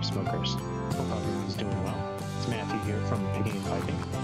smokers. Hope everyone's doing well. It's Matthew here from Picking and Piping.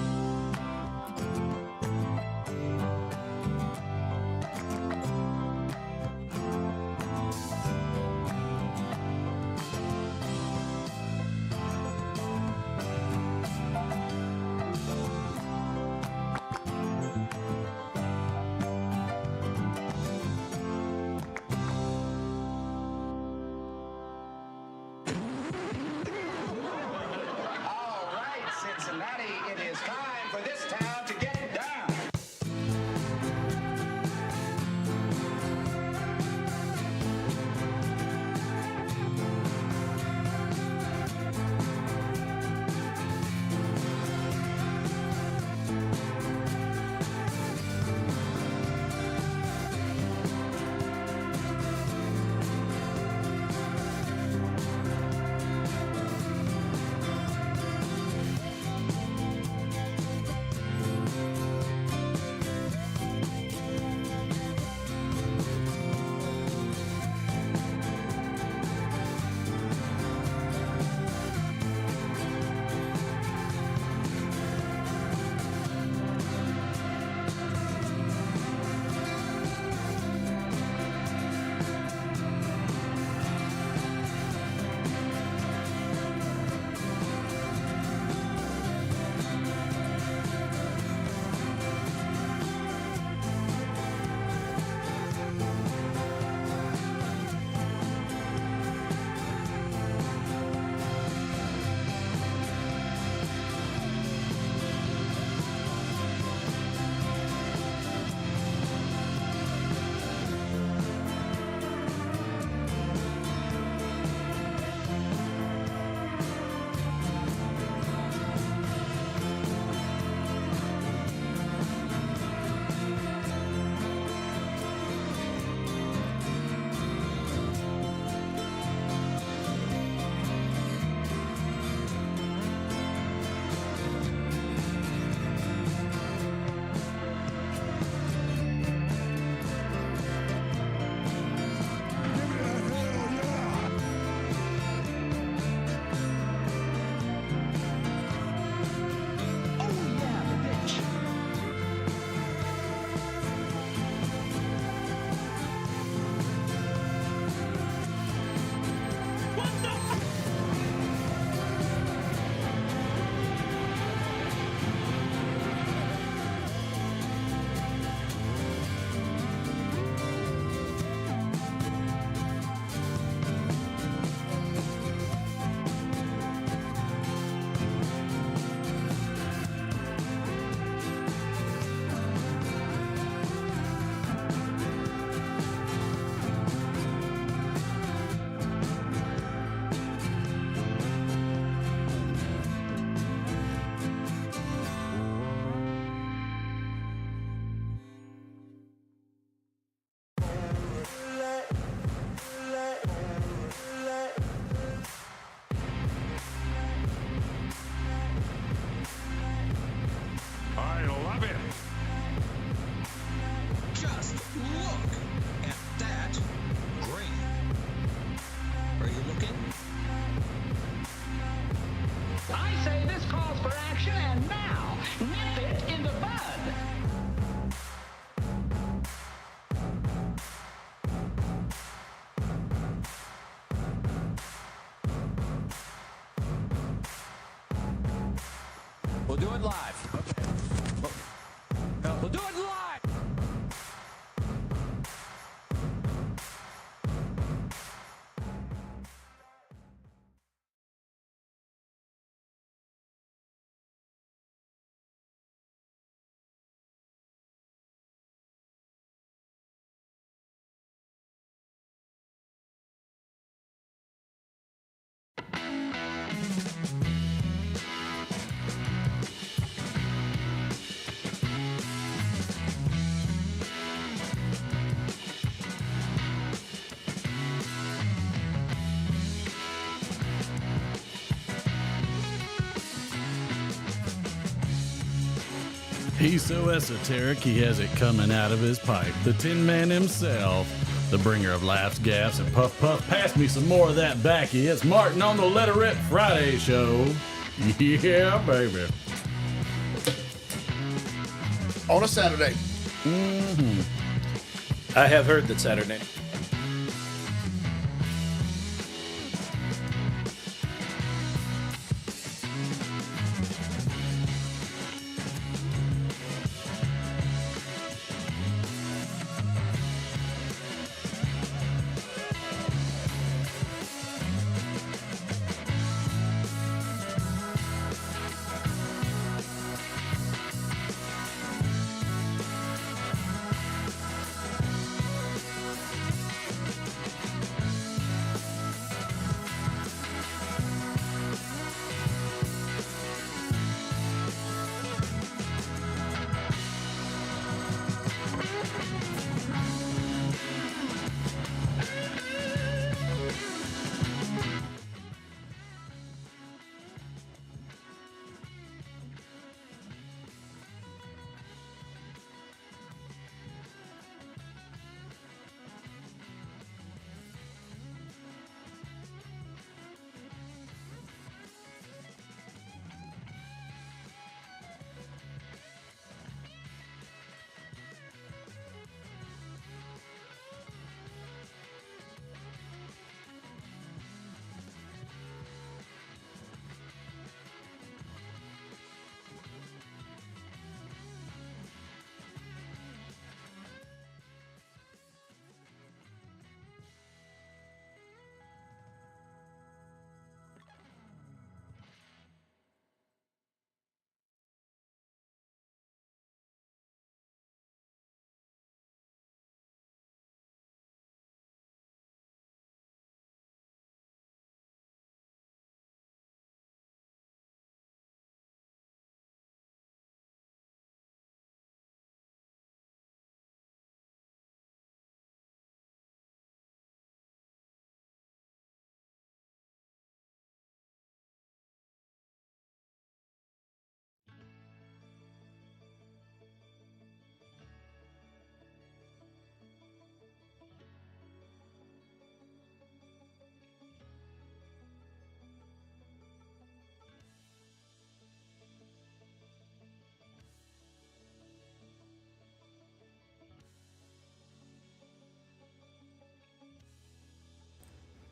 do it live. Okay. We'll do it live. He's so esoteric, he has it coming out of his pipe. The Tin Man himself, the bringer of laughs, gaffs, and puff puff. Pass me some more of that backy. It's Martin on the Let It Rip Friday show. Yeah, baby. On a Saturday. I have heard that Saturday.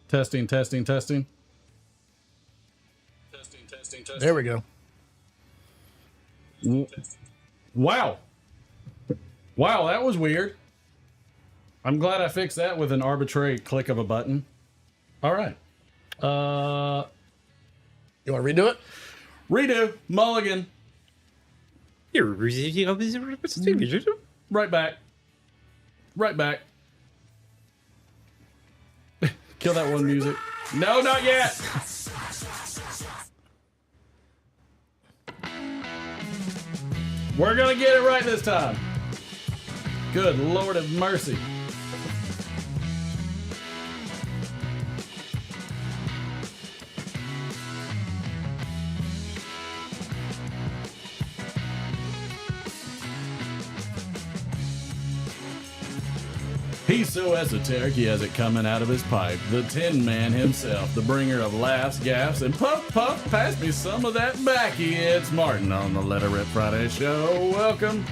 Testing. There we go. Wow, that was weird. I'm glad I fixed that with an arbitrary click of a button. All right. You want to redo it? Redo. Mulligan. Right back. Kill that one music. No, not yet. We're gonna get it right this time. Good Lord of mercy. He's so esoteric, he has it coming out of his pipe. The Tin Man himself, the bringer of laughs, gaffs, and puff, puff. Pass me some of that backy. It's Martin on the Let It Rip Friday show. Welcome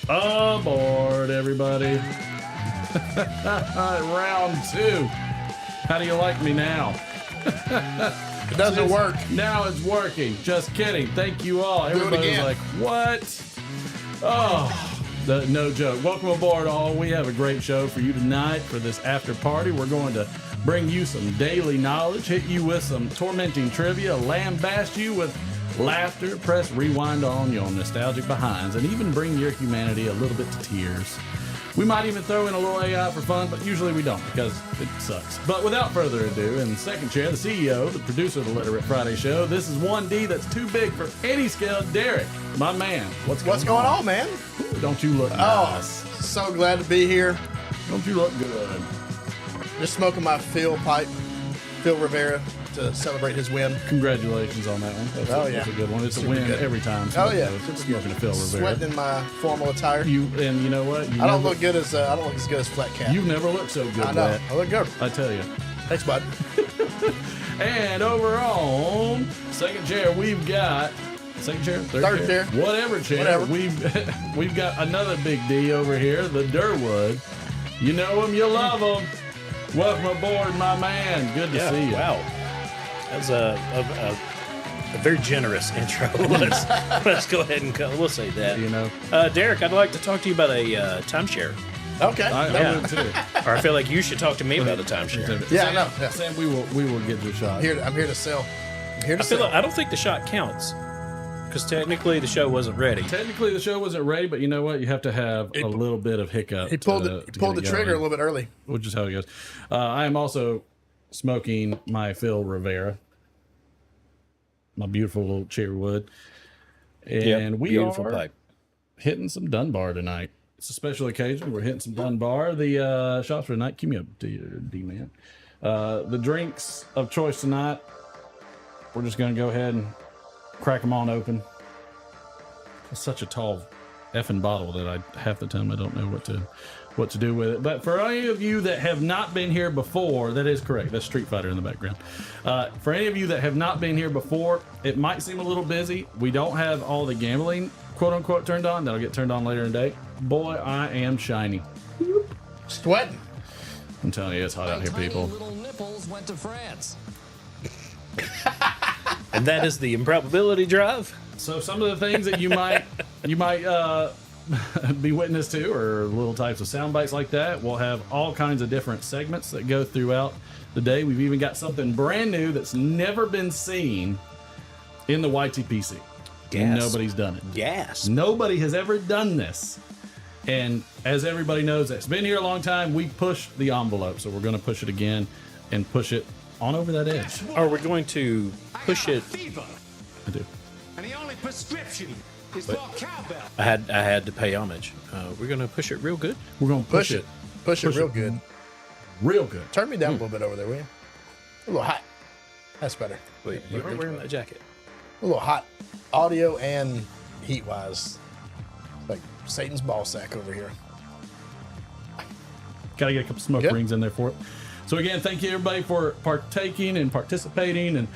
aboard, everybody. Round two. How do you like me now? It doesn't work. Now it's working. Just kidding. Thank you all. Do it Everybody's again. like, what? Oh, no joke. Welcome aboard, all. We have a great show for you tonight for this after party. We're going to bring you some daily knowledge, hit you with some tormenting trivia, lambaste you with laughter, press rewind on your nostalgic behinds, and even bring your humanity a little bit to tears. We might even throw in a little AI for fun, but usually we don't because it sucks. But without further ado, in the second chair, the CEO, the producer of the Literate Friday Show, this is 1D that's too big for any scale. Derek, my man, what's going on, man? Don't you look Oh, nice? so glad to be here. Don't you look good? Just smoking my Phil pipe, Phil Rivera, to celebrate his win. Congratulations on that one. That's a good one. It's a win good. every time. Oh yeah, Smoking a Phil Rivera. Sweating in my formal attire. You know what? I don't look good as I don't look as good as Flat Cat. You've never looked so good. I know. Wet. I look good. I tell you. Thanks, bud. And over on second chair, we've got second chair, Third chair. Whatever chair. We've got another big D over here, the Durwood. You know him, you love him. Welcome aboard, my man. Good to see you. Wow. That was a very generous intro. Let's go ahead and we'll say that. You know, Derek, I'd like to talk to you about a timeshare. Okay. I would too. Or I feel like you should talk to me about a timeshare. Yeah, Sam, I know. Yeah. Sam, we will get you a shot. I'm here to sell. I'm here to I feel sell. like, I don't think the shot counts because technically the show wasn't ready. Technically, the show wasn't ready, but you know what? You have to have a little bit of hiccup. He pulled to the get it trigger a going, little bit early. which is how it goes. I am also smoking my Phil Rivera, my beautiful little cherry wood, and Yep, we beautiful are pipe. hitting some Dunbar tonight. It's a special occasion. We're hitting some Dunbar. The shots for tonight. Keep me up, D-man. The drinks of choice tonight, we're just going to go ahead and crack them on open. It's such a tall effing bottle that I half the time I don't know what to do with it. But for any of you that have not been here before, that is correct. That's Street Fighter in the background. For any of you that have not been here before, it might seem a little busy. We don't have all the gambling, quote unquote, turned on. That'll get turned on later in the day. Boy, I am shiny. Sweating. I'm telling you, it's hot out here, people. Little nipples went to France. And that is the improbability drive. So some of the things that you might be witness to or little types of sound bites like that. We'll have all kinds of different segments that go throughout the day. We've even got something brand new that's never been seen in the YTPC. Gas. Nobody's done it. Gas. Nobody has ever done this. And as everybody knows that's been here a long time, we push the envelope. So we're going to push it again and push it on over that edge. Are we going to push it? Fever. I do. And the only prescription is for cowbell. I had to pay homage. We're going to push it real good. We're going to push it. Push it real good. Real good. Turn me down a little bit over there, will you? A little hot. That's better. Wait, you are wearing that jacket. A little hot. Audio and heat wise. Like Satan's ball sack over here. Got to get a couple smoke Yep. rings in there for it. So again, thank you everybody for partaking and participating, and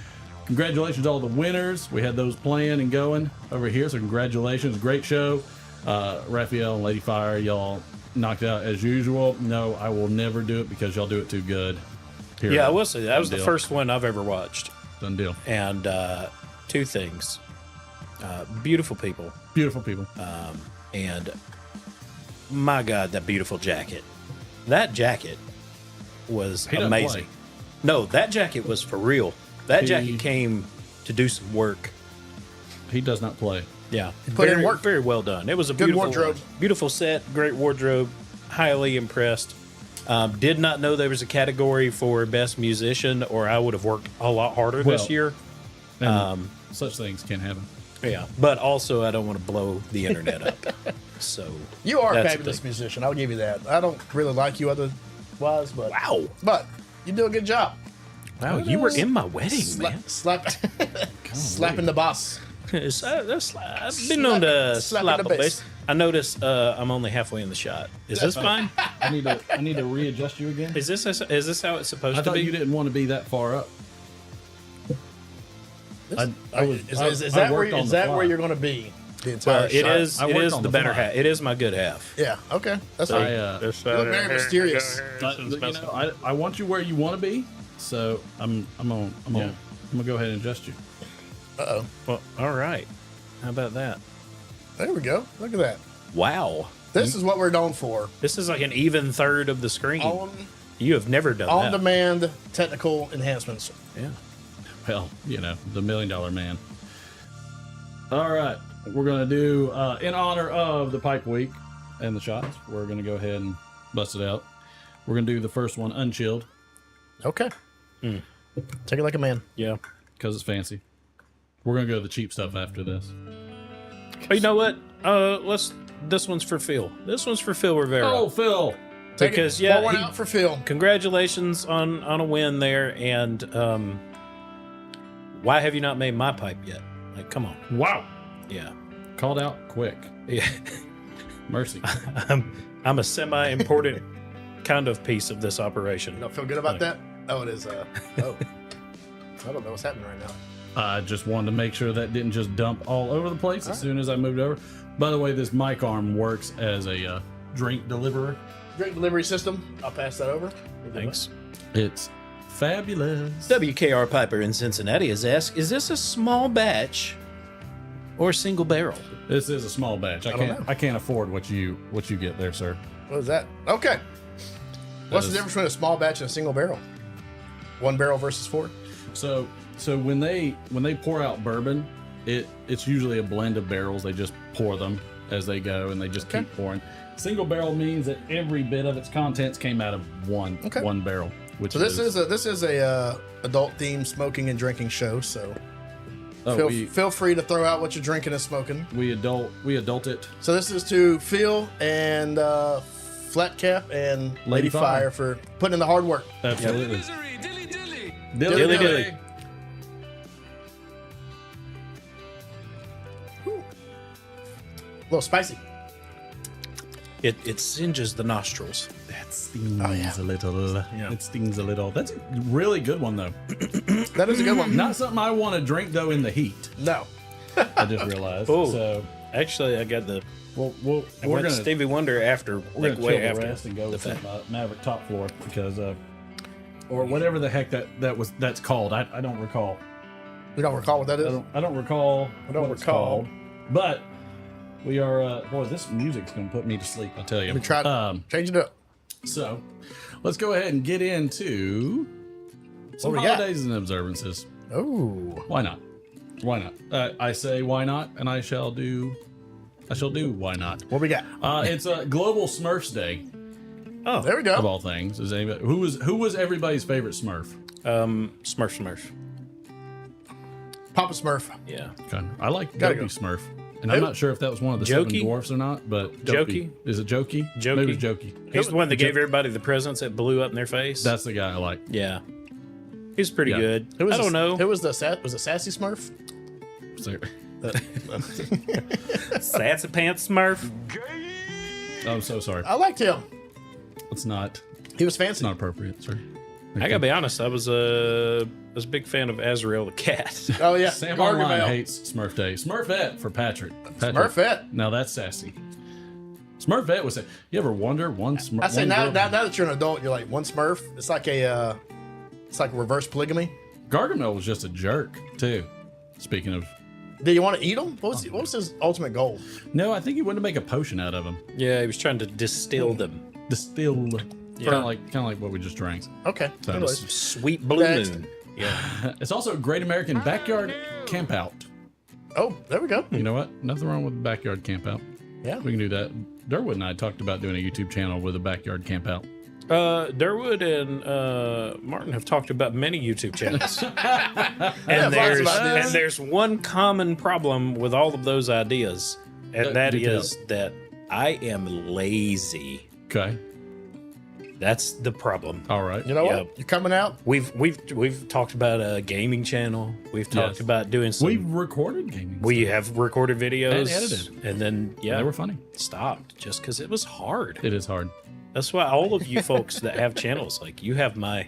congratulations to all the winners. We had those playing and going over here, so congratulations. Great show. Raphael and Lady Fire, y'all knocked it out as usual. No, I will never do it because y'all do it too good. Period. Yeah, I will say that was the Done deal. first one I've ever watched. Done deal. And two things. Beautiful people. Beautiful people. And my God, that beautiful jacket. That jacket was He doesn't amazing. play. No, that jacket was for real. That He- jacket came to do some work. He does not play. Yeah. put in very, work. Very well done. It was a Good beautiful wardrobe. Beautiful set, great wardrobe. Highly impressed. Did not know there was a category for best musician, or I would have worked a lot harder Well, this year. And such things can happen. Yeah, but also I don't want to blow the internet up. So You are a that's the fabulous thing. musician. I'll give you that. I don't really like you otherwise, but Wow, but you do a good job. wow, you were in my wedding, man. Slapping the boss. I've been known to Slapping slap the a bass. bass. I noticed I'm only halfway in the shot. Is this fine? I need to readjust you again. Is this how it's supposed I to thought be? you didn't want to be that far up. Is that where you're going to be the entire Well, it shot? is. I It worked is on the the better fly. half. It is my good half. Yeah. Okay. That's I, right. uh, You look very mysterious. I want you where you want to be, so I'm gonna I'm gonna go ahead and adjust you. Uh-oh. Well, all right. How about that? There we go. Look at that. Wow. This is what we're known for. This is like an even third of the screen. You have never done that. On-demand technical enhancements. Yeah. Well, you know, the $1 Million Man. All right, we're gonna do in honor of the Pipe Week and the shots. We're gonna go ahead and bust it out. We're gonna do the first one unchilled Okay. Take it like a man. Yeah. because it's fancy. We're gonna go to the cheap stuff after this. Oh, you know what? This one's for Phil. This one's for Phil Rivera. Oh, Phil. Because Pour one out for Phil. Congratulations on a win there, and why have you not made my pipe yet? Like, come on. Wow. Yeah. Called out quick. Yeah. Mercy. I'm a semi-important kind of piece of this operation. You don't feel good about that? Oh, it is. I don't know what's happening right now. I just wanted to make sure that didn't just dump all over the place as soon as I moved over. By the way, this mic arm works as a drink deliverer. Drink delivery system. I'll pass that over. Thanks. It's fabulous. WKR Piper in Cincinnati has asked, is this a small batch or single barrel? This is a small batch. don't know. I can't afford what you get there, sir. What is that? Okay. What's the difference between a small batch and a single barrel? 1 barrel versus 4? So when they pour out bourbon, it's usually a blend of barrels. They just pour them as they go, and they just keep pouring. Single barrel means that every bit of its contents came out of one barrel. Which So this is a adult themed smoking and drinking show. So feel free to throw out what you're drinking and smoking. we adult it. So this is to Phil and Flat Cap and Lady Fire for putting in the hard work. Absolutely. Misery, dilly dilly. Dilly dilly. A little spicy. It singes the nostrils. That stings yeah. a little. Yeah. It stings a little. That's a really good one though. That is a good one. Not something I want to drink though in the heat. No. I just realized. Oh. So Actually, I got the we're we're gonna Stevie Wonder after, we're like gonna way chill the after rest and go the with fact. some Maverick Top Floor because or whatever the heck that's called. I don't recall. We don't recall what that is. I don't recall. I don't what it's recall. called. But we are. Boy, this music's gonna put me to sleep. I tell you. We tried to change it up. So, let's go ahead and get into some What we got? holidays and observances. Oh. Why not? Why not? I say why not, and I shall do why not. What we got? It's a Global Smurfs Day Oh, there we of go. all things. Is anybody who was everybody's favorite Smurf? Smurf. Papa Smurf. Yeah. Okay. I like Gotta Dopey go. Smurf, and I'm Who? not sure if that was one of the Jokey? seven dwarfs or not. But Dopey. Jokey? Is it Jokey? Jokey. Maybe it was Jokey. He's the one that gave everybody the presents that blew up in their face. That's the guy I like. yeah. He's pretty Yeah. good. Who was I don't know. Who was the was it Sassy Smurf? So- Sassy Pants Smurf. I'm so sorry. I liked him. It's not. He was It's fancy. not appropriate, sir. I gotta be honest. I was a big fan of Azrael the cat. Oh yeah, Sam Online Gargamel. hates Smurf Day. Smurfette for Patrick. Smurfette. Now that's sassy. Smurfette was. You ever wonder one Smurf? I say one now girl- that you're an adult, you're like one Smurf. It's like a reverse polygamy. Gargamel was just a jerk too. Speaking of, Did you want to eat him? What was his ultimate goal? no, I think he wanted to make a potion out of him. Yeah, he was trying to distill them. Distill. Yeah. Kind of like what we just drank. Okay. So- Anyways. Sweet Blue Next. Moon. Yeah. It's also a Great American Backyard Camp Out. Oh, there we go. You know what? Nothing wrong with backyard camp out. Yeah. We can do that. Derwood and I talked about doing a YouTube channel with a backyard camp out. Durwood and Martin have talked about many YouTube channels. Yeah, lots of ideas. and there's one common problem with all of those ideas, and that Do tell. is that I am lazy. Okay. That's the problem. All right. You know Yeah. what? You're coming out. We've talked about a gaming channel. We've talked Yes. about doing some. We've recorded gaming. We have recorded videos And edited. and then They were funny. stopped just because it was hard. It is hard. That's why all of you folks that have channels, like you have my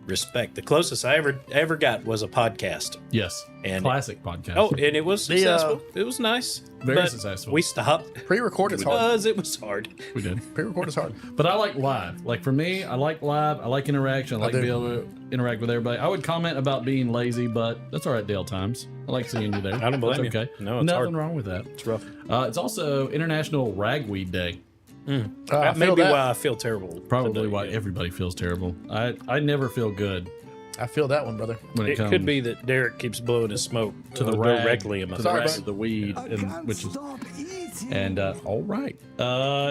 respect. The closest I ever got was a podcast. Yes. And classic podcast. Oh, and it was successful. It was nice. Very successful. We stopped. Pre-record is hard. Because it was hard. We did. Pre-record is hard. But I like live. Like for me, I like live. I like interaction. I like to be able to interact with everybody. I would comment about being lazy, but that's all right, Dale Times. I like seeing you there. I don't blame that's okay. you. No, it's nothing hard. wrong with that. It's rough. It's also International Ragweed Day. That may be why I feel terrible. Probably today, why yeah. everybody feels terrible. I never feel good I feel that one, brother. when it It comes could be that Derek keeps blowing his smoke to the rag, directly in my to the face. rag of the weed, which is all right.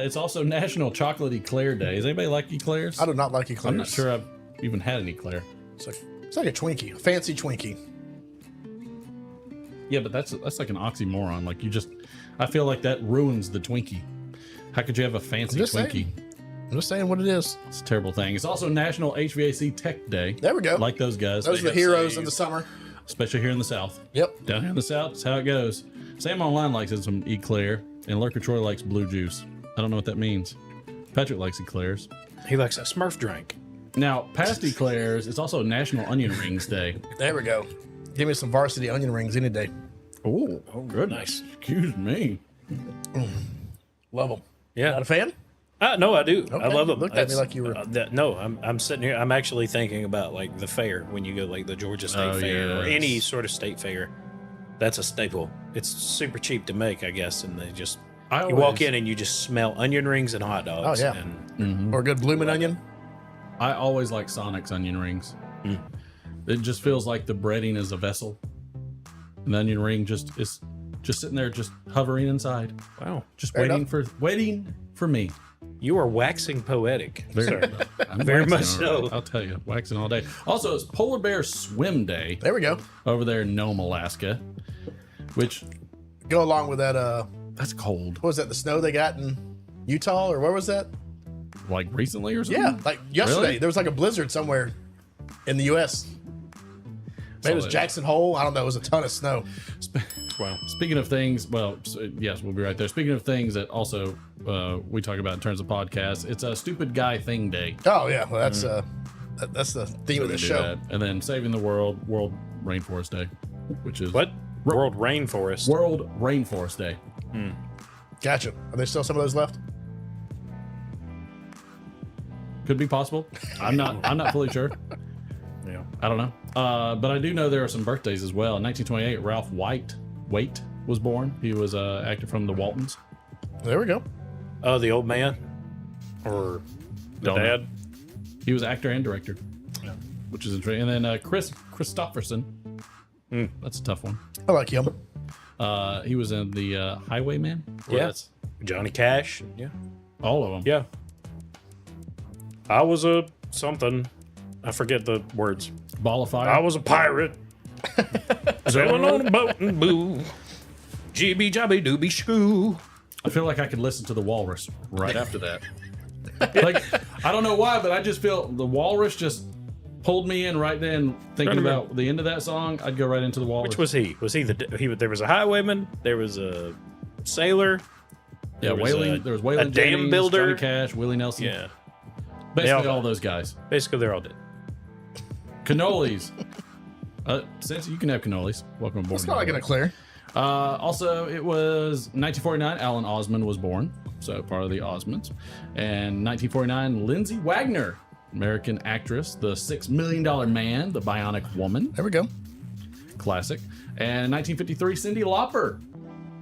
It's also National Chocolate Eclair Day. Does anybody like eclairs? I do not like eclairs. I'm not sure I've even had an eclair. It's like a Twinkie, a fancy Twinkie. Yeah, but that's like an oxymoron. Like I feel like that ruins the Twinkie. How could you have a fancy Twinkie? I'm just saying what it is. It's a terrible thing. It's also National HVAC Tech Day. There we go. Like those guys. Those are the heroes in the summer. Especially here in the South. Yep. Down here in the South, that's how it goes. Sam Online likes some eclair, and Lurker Troy likes blue juice. I don't know what that means. Patrick likes eclairs. He likes a Smurf drink. Now, past eclairs, it's also National Onion Rings Day. There we go. Give me some varsity onion rings any day. Oh, goodness. nice. Excuse me. Love them. Yeah. Not a fan? No, I do. Okay. I love them. Looked at me like you were. No, I'm sitting here. I'm actually thinking about like the fair when you go like the Georgia State Fair or yes. any sort of state fair. That's a staple. It's super cheap to make, I guess, and they just you walk in and you just smell onion rings and hot dogs. Oh, yeah. And Or a good blooming onion. I always like Sonic's onion rings. It just feels like the breading is a vessel. And the onion ring is just sitting there, just hovering inside. wow, Just Fair waiting for me. you are waxing poetic. Very, I'm Very waxing much all right. so. I'll tell you, waxing all day. Also, it's Polar Bear Swim Day There we go. over there in Nome, Alaska, which Go along with that. that's cold. What was that? The snow they got in Utah, or where was that? Like recently or something? Yeah, like yesterday. Really? There was like a blizzard somewhere in the U.S. Maybe it was that. Jackson Hole. I don't know. It was a ton of snow. Wow. Speaking of things, yes, we'll be right there. Speaking of things that also we talk about in terms of podcasts, it's a Stupid Guy Thing Day. Oh yeah, well that's the theme of the We do show. that. And then Saving the World Rainforest Day, which is What? World Rainforest. World Rainforest Day. Gotcha. Are there still some of those left? Could be possible. I'm not fully sure. Yeah. I don't know. But I do know there are some birthdays as well. In 1928, Ralph Waite was born. He was an actor from the Waltons. There we go. Oh, the old man, or the Don't know. dad. He was actor and director, which is interesting. And then Chris Christopherson. That's a tough one. I like him. He was in the Highwayman. Yeah. Johnny Cash. Yeah. All of them. Yeah. I was a something. I forget the words. Ball of Fire. I was a pirate. Sailing on a boat and boo. Jibby jabby dooby shoo. I feel like I could listen to the Walrus right after that. Like, I don't know why, but I just feel the Walrus just pulled me in right then. Thinking about the end of that song, I'd go right into the Walrus. Which was he? Was he there was a highwayman? There was a sailor. Yeah, there was Whaling. There was Whaling a dam Jennings, builder. Johnny Cash, Willie Nelson. Yeah. Basically They all- all those guys. Basically, they're all dead. Cannolis. Since you can have cannolis. Welcome aboard. It's not like an eclair. Also, it was 1949. Alan Osmond was born, so part of the Osmonds. And 1949, Lindsay Wagner, American actress, the $6 Million Man, the Bionic Woman, There we go. classic. And 1953, Cyndi Lauper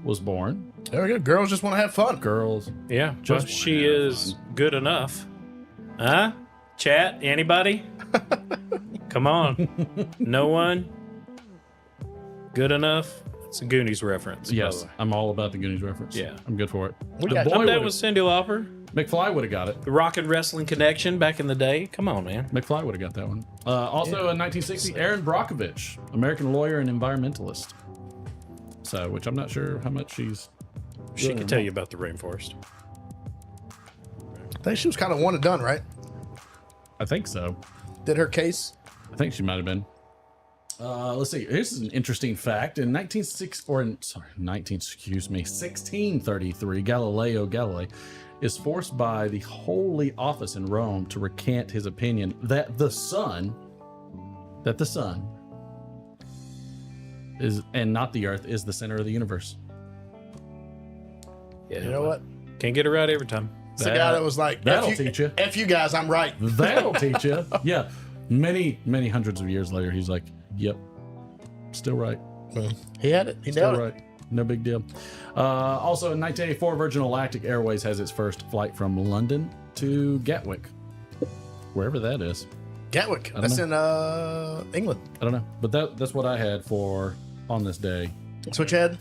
was born. There we go. Girls just want to have fun. Girls. Yeah. Just Just she wanna have is good enough. Huh? Chat? Anybody? Come on. No one? Good enough? It's a Goonies reference. by Yes, the way. I'm all about the Goonies reference. Yeah. I'm good for it. We The got- boy I'm down would've- with Cyndi Lauper. McFly would have got it. The Rock and Wrestling Connection back in the day. Come on, man. McFly would have got that one. Also in 1960, Erin Brockovich, American lawyer and environmentalist. So, which I'm not sure how much she's. She can tell you about the rainforest. I think she was kind of one and done, right? I think so. Did her case. I think she might have been. Let's see. This is an interesting fact. In 1633, Galileo Galilei is forced by the Holy Office in Rome to recant his opinion that the sun that the sun is, and not the earth, is the center of the universe. Yeah, You know what? Can't get it right every time. It's the guy that was like, That'll teach you. F you guys, I'm right. That'll teach you. Yeah. Many, many hundreds of years later, he's like, yep, still right. He had it. He Still nailed it. right. No big deal. Also, in 1984, Virgin Galactic Airways has its first flight from London to Gatwick, wherever that is. Gatwick. That's in England. I don't know, but that's what I had for on this day. Switchhead.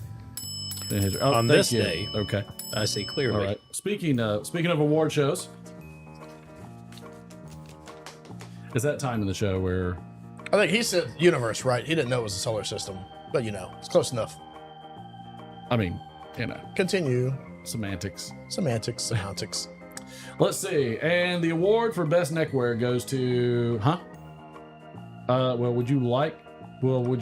Oh, On thank this you. day. Okay. I see clearly. All right. Speaking of award shows, it's that time in the show where I think he said universe, right? He didn't know it was a solar system, but it's close enough. I mean, Continue. semantics. Semantics. Let's see. And the award for best neckwear goes to would you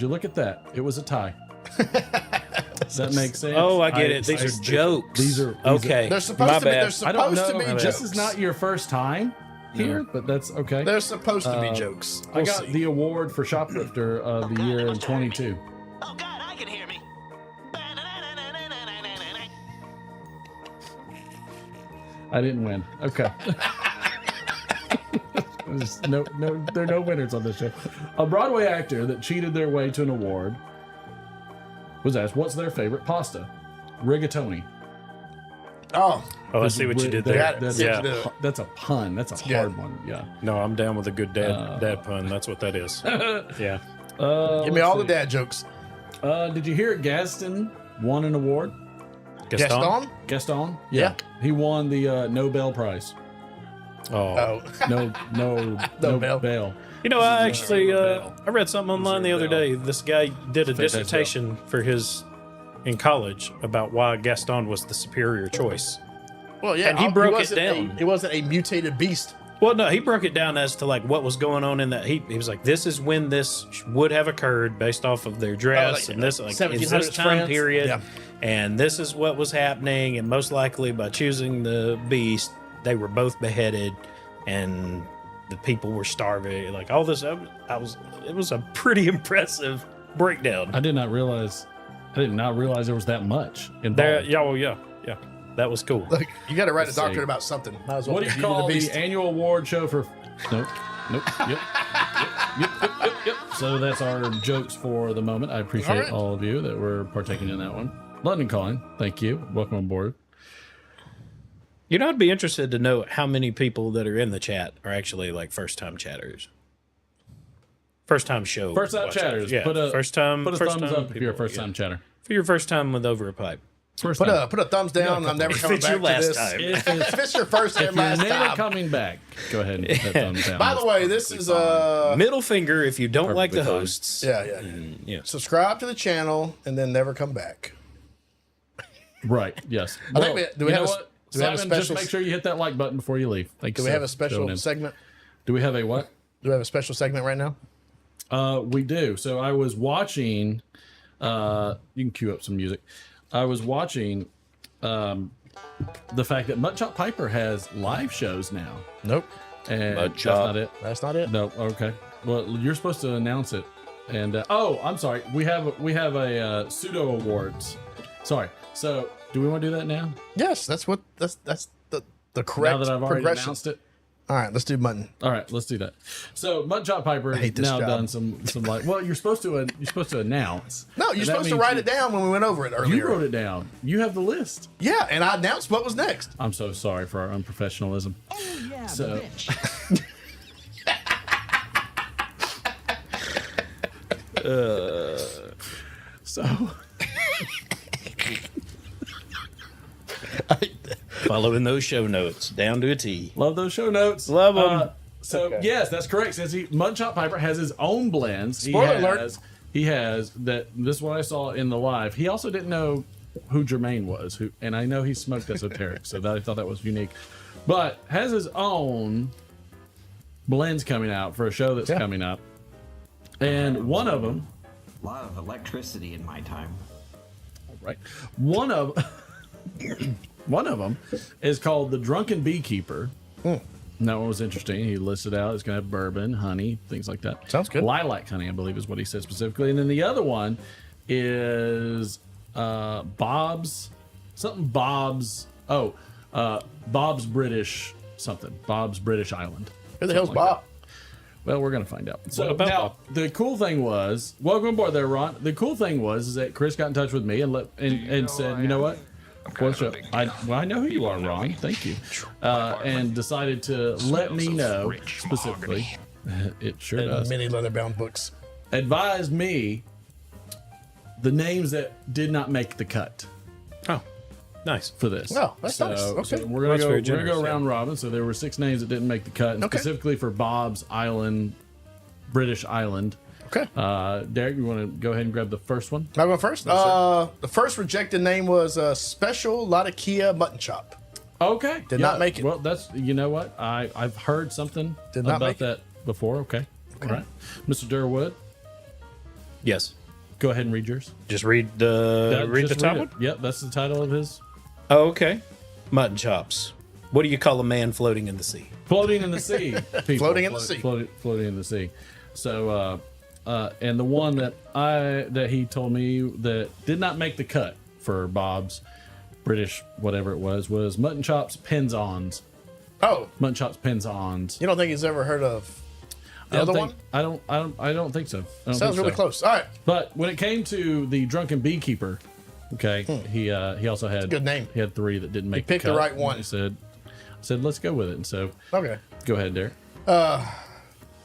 look at that? It was a tie. Does that make sense? Oh, I get it. These are jokes. These are okay. They're supposed My to be. bad. They're supposed to be jokes. This is not your first time here, but that's okay. They're supposed to be jokes. I got the award for shoplifter of the year in 22. Oh God, I can hear me. I didn't win. Okay. there are no winners on this show. A Broadway actor that cheated their way to an award was asked, "What's their favorite pasta?" Rigatoni. Oh, I see what you did there. That's a pun. That's a hard one. Yeah. No, I'm down with a good dad pun. That's what that is. Yeah. give me all the dad jokes. Did you hear Gaston won an award? Gaston? Gaston? Yeah. He won the Nobel Prize. Oh. No Nobel. You know, I actually I read something online the other day. This guy did a dissertation for in college about why Gaston was the superior choice. Well, yeah, And he broke it down. He wasn't a mutated beast. Well, no, he broke it down as to like what was going on in that. He was like, this is when this would have occurred based off of their dress and this is this 1700s time France. period, Yeah. and this is what was happening, and most likely by choosing the beast, they were both beheaded, and the people were starving. Like all this, it was a pretty impressive breakdown. I did not realize there was that much involved. There, yeah, that was cool. Look, you got to write a Let's doctorate see. about something. Might as well What do be you call Beauty and the annual award show for? Nope. Yep. So that's our jokes for the moment. I appreciate all of you that were partaking in that one. London Calling, thank you. Welcome on board. You know, I'd be interested to know how many people that are in the chat are actually like first-time chatters. First-time show. First-time watchers. chatters. Yeah, put a first-time thumbs up if you're a people, first-time chatter. For your first time with Over a Pipe. First Put time. a thumbs down. I'm never If coming it's back your last to this. time. If it's your first If and you're last never time. coming back, go ahead and put that thumbs down. By the way, this is Middle finger if you don't like the Perfectly fine. hosts. yeah. Yeah. Subscribe to the channel and then never come back. Right. Yes. I think do we you have know a- what? do we have a Simon, just special- make sure you hit that like button before you leave. Thank you. Do we have a sir, for showing special in. segment? Do we have a what? Do we have a special segment right now? We do. So I was watching. You can cue up some music. I was watching the fact that Mutt Chop Piper has live shows now. Nope. And Mutt that's Chop. not it. That's not it. No. Okay. Well, you're supposed to announce it. And oh, I'm sorry. We have a pseudo awards. Sorry. So do we want to do that now? Yes, that's the correct Now that I've already progression. announced it. All right, let's do mutton. All right, let's do that. So Mutt Chop Piper has hate this now job. done some like. Well, you're supposed to announce. No, you're And that supposed to means write it down when we went over it earlier. You wrote it down. You have the list. Yeah, and I announced what was next. I'm so sorry for our unprofessionalism. Oh yeah, So- the bitch. So Following those show notes down to a T. love those show notes. Love 'em. So yes, that's correct. Since Mutt Chop Piper has his own blends. Spoiler alert. He has that. This is what I saw in the live. He also didn't know who Jermaine was. And I know he smoked esoteric, so I thought that was unique. But has his own blends coming out for a show that's coming up, and one of them. A lot of electricity in my time. Right. One of them is called the Drunken Beekeeper, And that one was interesting. He listed out it's going to have bourbon, honey, things like that. Sounds good. Lilac honey, I believe, is what he said specifically. And then the other one is Bob's British something. Bob's British Island. Who the hell's Something Bob? like that. Well, we're gonna find out. So about now Bob? the cool thing was, welcome aboard there, Ron. The cool thing was is that Chris got in touch with me and said, you know what? What's up? I know who you are, Ron. Thank you. And decided to let me know specifically. It sure does. Many leather-bound books. Advised me the names that did not make the cut Oh, nice. for this. Oh, that's nice. Okay. So we're gonna That's go. very We're gonna generous, go round robin. So there were 6 names that didn't make the cut, and Okay. specifically for Bob's Island, British Island. Okay. Derek, you want to go ahead and grab the first one? I'll go first. The first rejected name was Special Latakia Mutton Chop. Okay. Did not make it. Well, that's, you know what? I've heard something Did not about make it. that before. Okay. All right. Mr. Durwood, Yes. go ahead and read yours. Just read the Just top it. one. Yep, that's the title of his. Oh, okay. Mutton chops. What do you call a man floating in the sea? Floating in the sea. People. Floating in the sea. Floating in the sea. So, and the one that he told me that did not make the cut for Bob's British whatever it was mutton chops penzons. Oh, Mutton chops penzons. you don't think he's ever heard of the other one? I don't think so. I don't Sounds think really so. close. All right. But when it came to the drunken beekeeper, okay, he also had good name. He had 3 that didn't make. picked the the cut. right one. I said let's go with it. And so Okay. go ahead, Derek.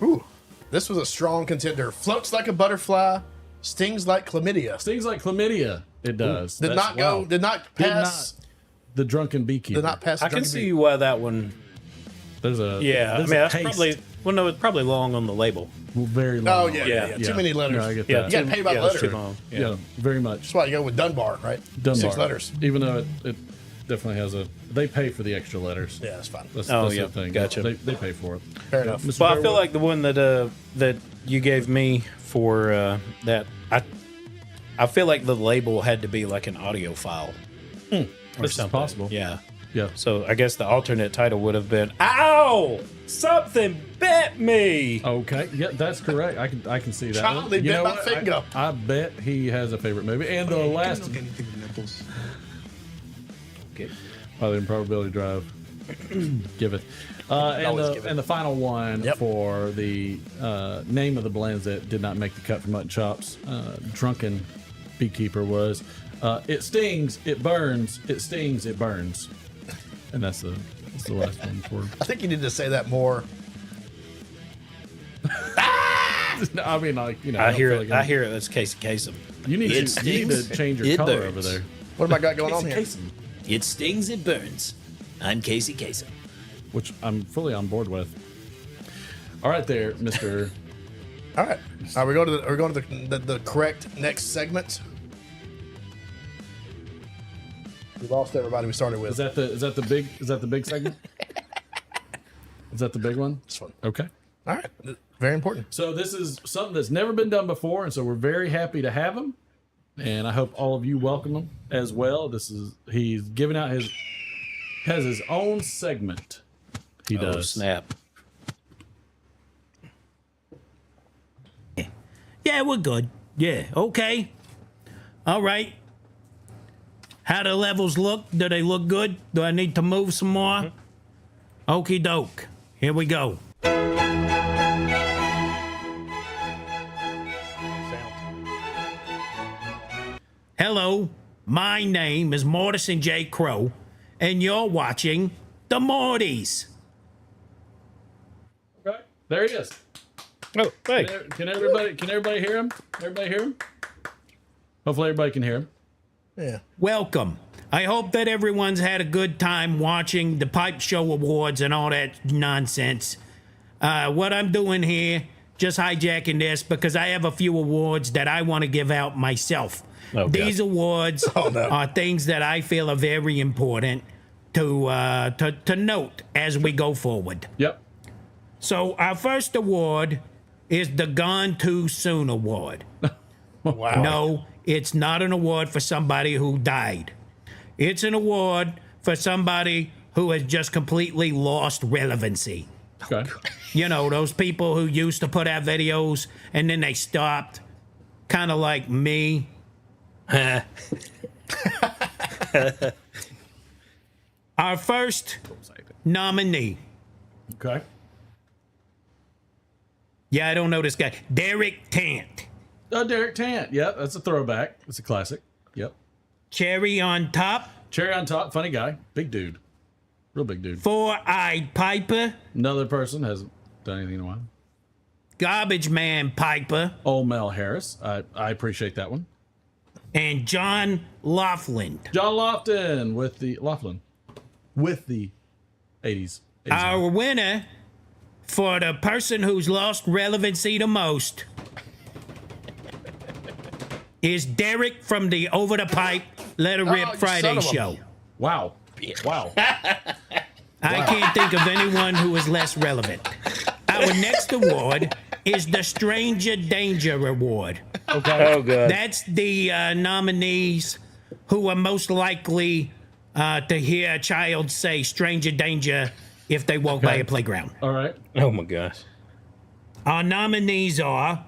Ooh, this was a strong contender. Floats like a butterfly, stings like chlamydia. Things like chlamydia, it does. Did That's- not go. wow. Did not Did pass. not. The drunken beekeeper. Did not pass. I can Drunken see Bee. why that one. There's a Yeah, I there's mean a that's taste. probably it's probably long on the label. Very long. Oh yeah. Too many letters. Yeah, I get Yeah, that. You gotta pay by that's letter. too long. Yeah, very much. That's why you go with Dunbar, right? Dunbar. 6 letters. Even though it definitely has they pay for the extra letters. Yeah, that's fine. That's, Oh, that's yeah, the thing. gotcha. They pay for it. Fair enough. Mr. Well, I feel Durwood? like the one that you gave me for that I feel like the label had to be like an audio file or This is something. possible. Yeah. Yeah. So I guess the alternate title would have been "Ow! Something bit me." Okay. Yeah, that's correct. I can see that. Child, one. they You bit know my what? finger. I bet he has a favorite movie. And the last anything with nipples. Probably in Probability Drive. Give it. Always give it. And the final one Yep. for the name of the blends that did not make the cut for Mutton Chops, Drunken Beekeeper, was it stings, it burns, it stings, it burns. And that's the last one for. I think you need to say that more. I mean, like, you know, I don't hear feel it. like I hear it. That's Casey Kasem. You need, It to, you need stings, to change your it color burns. over there. What have I got going on here? Kasem, It stings, it burns. I'm Casey Kasem. which I'm fully on board with. All right, there, Mister. All right. Are we going to the correct next segment? We lost everybody we started with. Is that the big segment? Is that the big one? This one. Okay. All right. Very important. So this is something that's never been done before, and so we're very happy to have him. And I hope all of you welcome him as well. He's giving out has his own segment. He Oh does. snap! Yeah, we're good. Yeah, okay. All right. How do levels look? Do they look good? Do I need to move some more? Okie doke. Here we go. Hello, my name is Mortison J Crowe, and you're watching The Mortys. Okay. There he is. Oh, hey. Can everybody hear him? Everybody hear him? Hopefully everybody can hear him. Yeah. Welcome. I hope that everyone's had a good time watching the Pipe Show Awards and all that nonsense. What I'm doing here, just hijacking this because I have a few awards that I want to give out myself. Oh, God. These awards are things that I feel are very important to note as we go forward. Yep. So our first award is the Gone Too Soon Award. Wow. No, it's not an award for somebody who died. It's an award for somebody who has just completely lost relevancy. Okay. You know, those people who used to put out videos and then they stopped, kind of like me. Our first nominee. Okay. Yeah, I don't know this guy. Derek Tant. Oh, Derek Tant. Yep, that's a throwback. It's a classic. Yep. Cherry on top. Cherry on top. Funny guy. Big dude. Real big dude. Four-eyed Piper. Another person hasn't done anything in a while. Garbage Man Piper. Old Mel Harris. I appreciate that one. And John Laughlin. John Laughlin with the 80s. Our winner for the person who's lost relevancy the most is Derek from the Over the Pipe Let It Rip Friday show. Wow. Wow. I can't think of anyone who is less relevant. Our next award is the Stranger Danger Award. Okay. Oh, good. That's the nominees who are most likely to hear a child say stranger danger if they walk by a playground. All right. Oh, my gosh. Our nominees are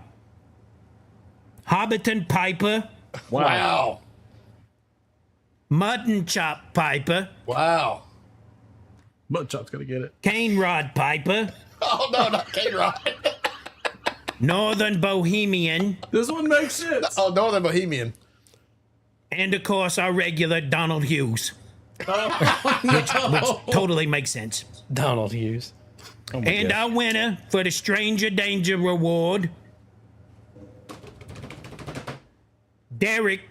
Hobbiton Piper, Wow. Mutton Chop Piper, Wow. Mutton Chop's gonna get it. Cane Rod Piper, Oh, no, not K-Rod. Northern Bohemian, This one makes sense. Oh, Northern Bohemian. and of course our regular Donald Hughes. Which totally makes sense. Donald Hughes. Oh my And gosh. our winner for the Stranger Danger Award, Derek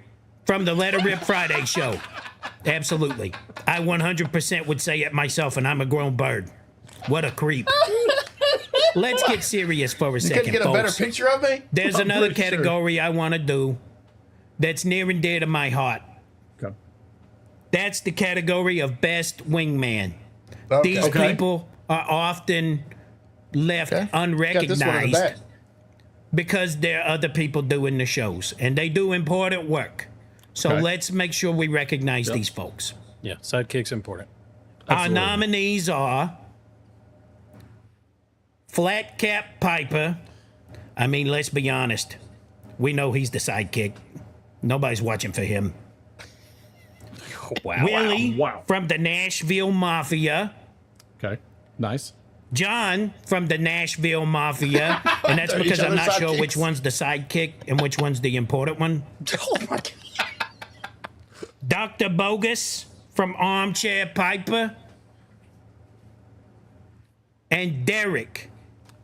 from the Let It Rip Friday show. Absolutely. I 100% would say it myself, and I'm a grown bird. What a creep. Let's get serious for a You second, couldn't get a better folks. picture of me? There's I'm another pretty sure. category I want to do that's near and dear to my heart. Okay. That's the category of Best Wingman. Okay. These people are often left Okay. Got this one in the unrecognized back. because there are other people doing the shows, and they do important work. So Okay. let's make sure we recognize these folks. Yeah, sidekick's important. Absolutely. Our nominees are Flat Cap Piper. I mean, let's be honest. We know he's the sidekick. Nobody's watching for him. Wow. Willie wow. from the Nashville Mafia. Okay. Nice. John from the Nashville Mafia. And that's They're because each I'm not other's sure sidekicks. which one's the sidekick and which one's the important one. Oh, my God. Dr. Bogus from Armchair Piper. And Derek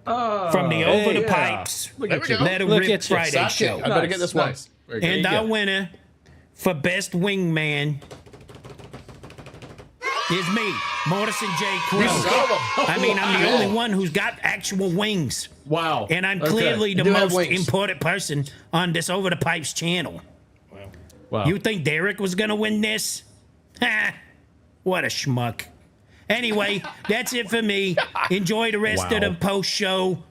from the Over the Pipes Look There at we you. go. Let It Look Rip at you. Friday Sidekick. show. I better get this one. Nice. Very good. And There you our go. winner for Best Wingman is me, Mortison J Crowe. I mean, I'm the only one who's got actual wings. Wow. And I'm Okay. clearly the do have most wings. important person on this Over the Pipes channel. Wow. You think Derek was going to win this? Ha! What a schmuck. Anyway, that's it for me. Enjoy the rest of the post show.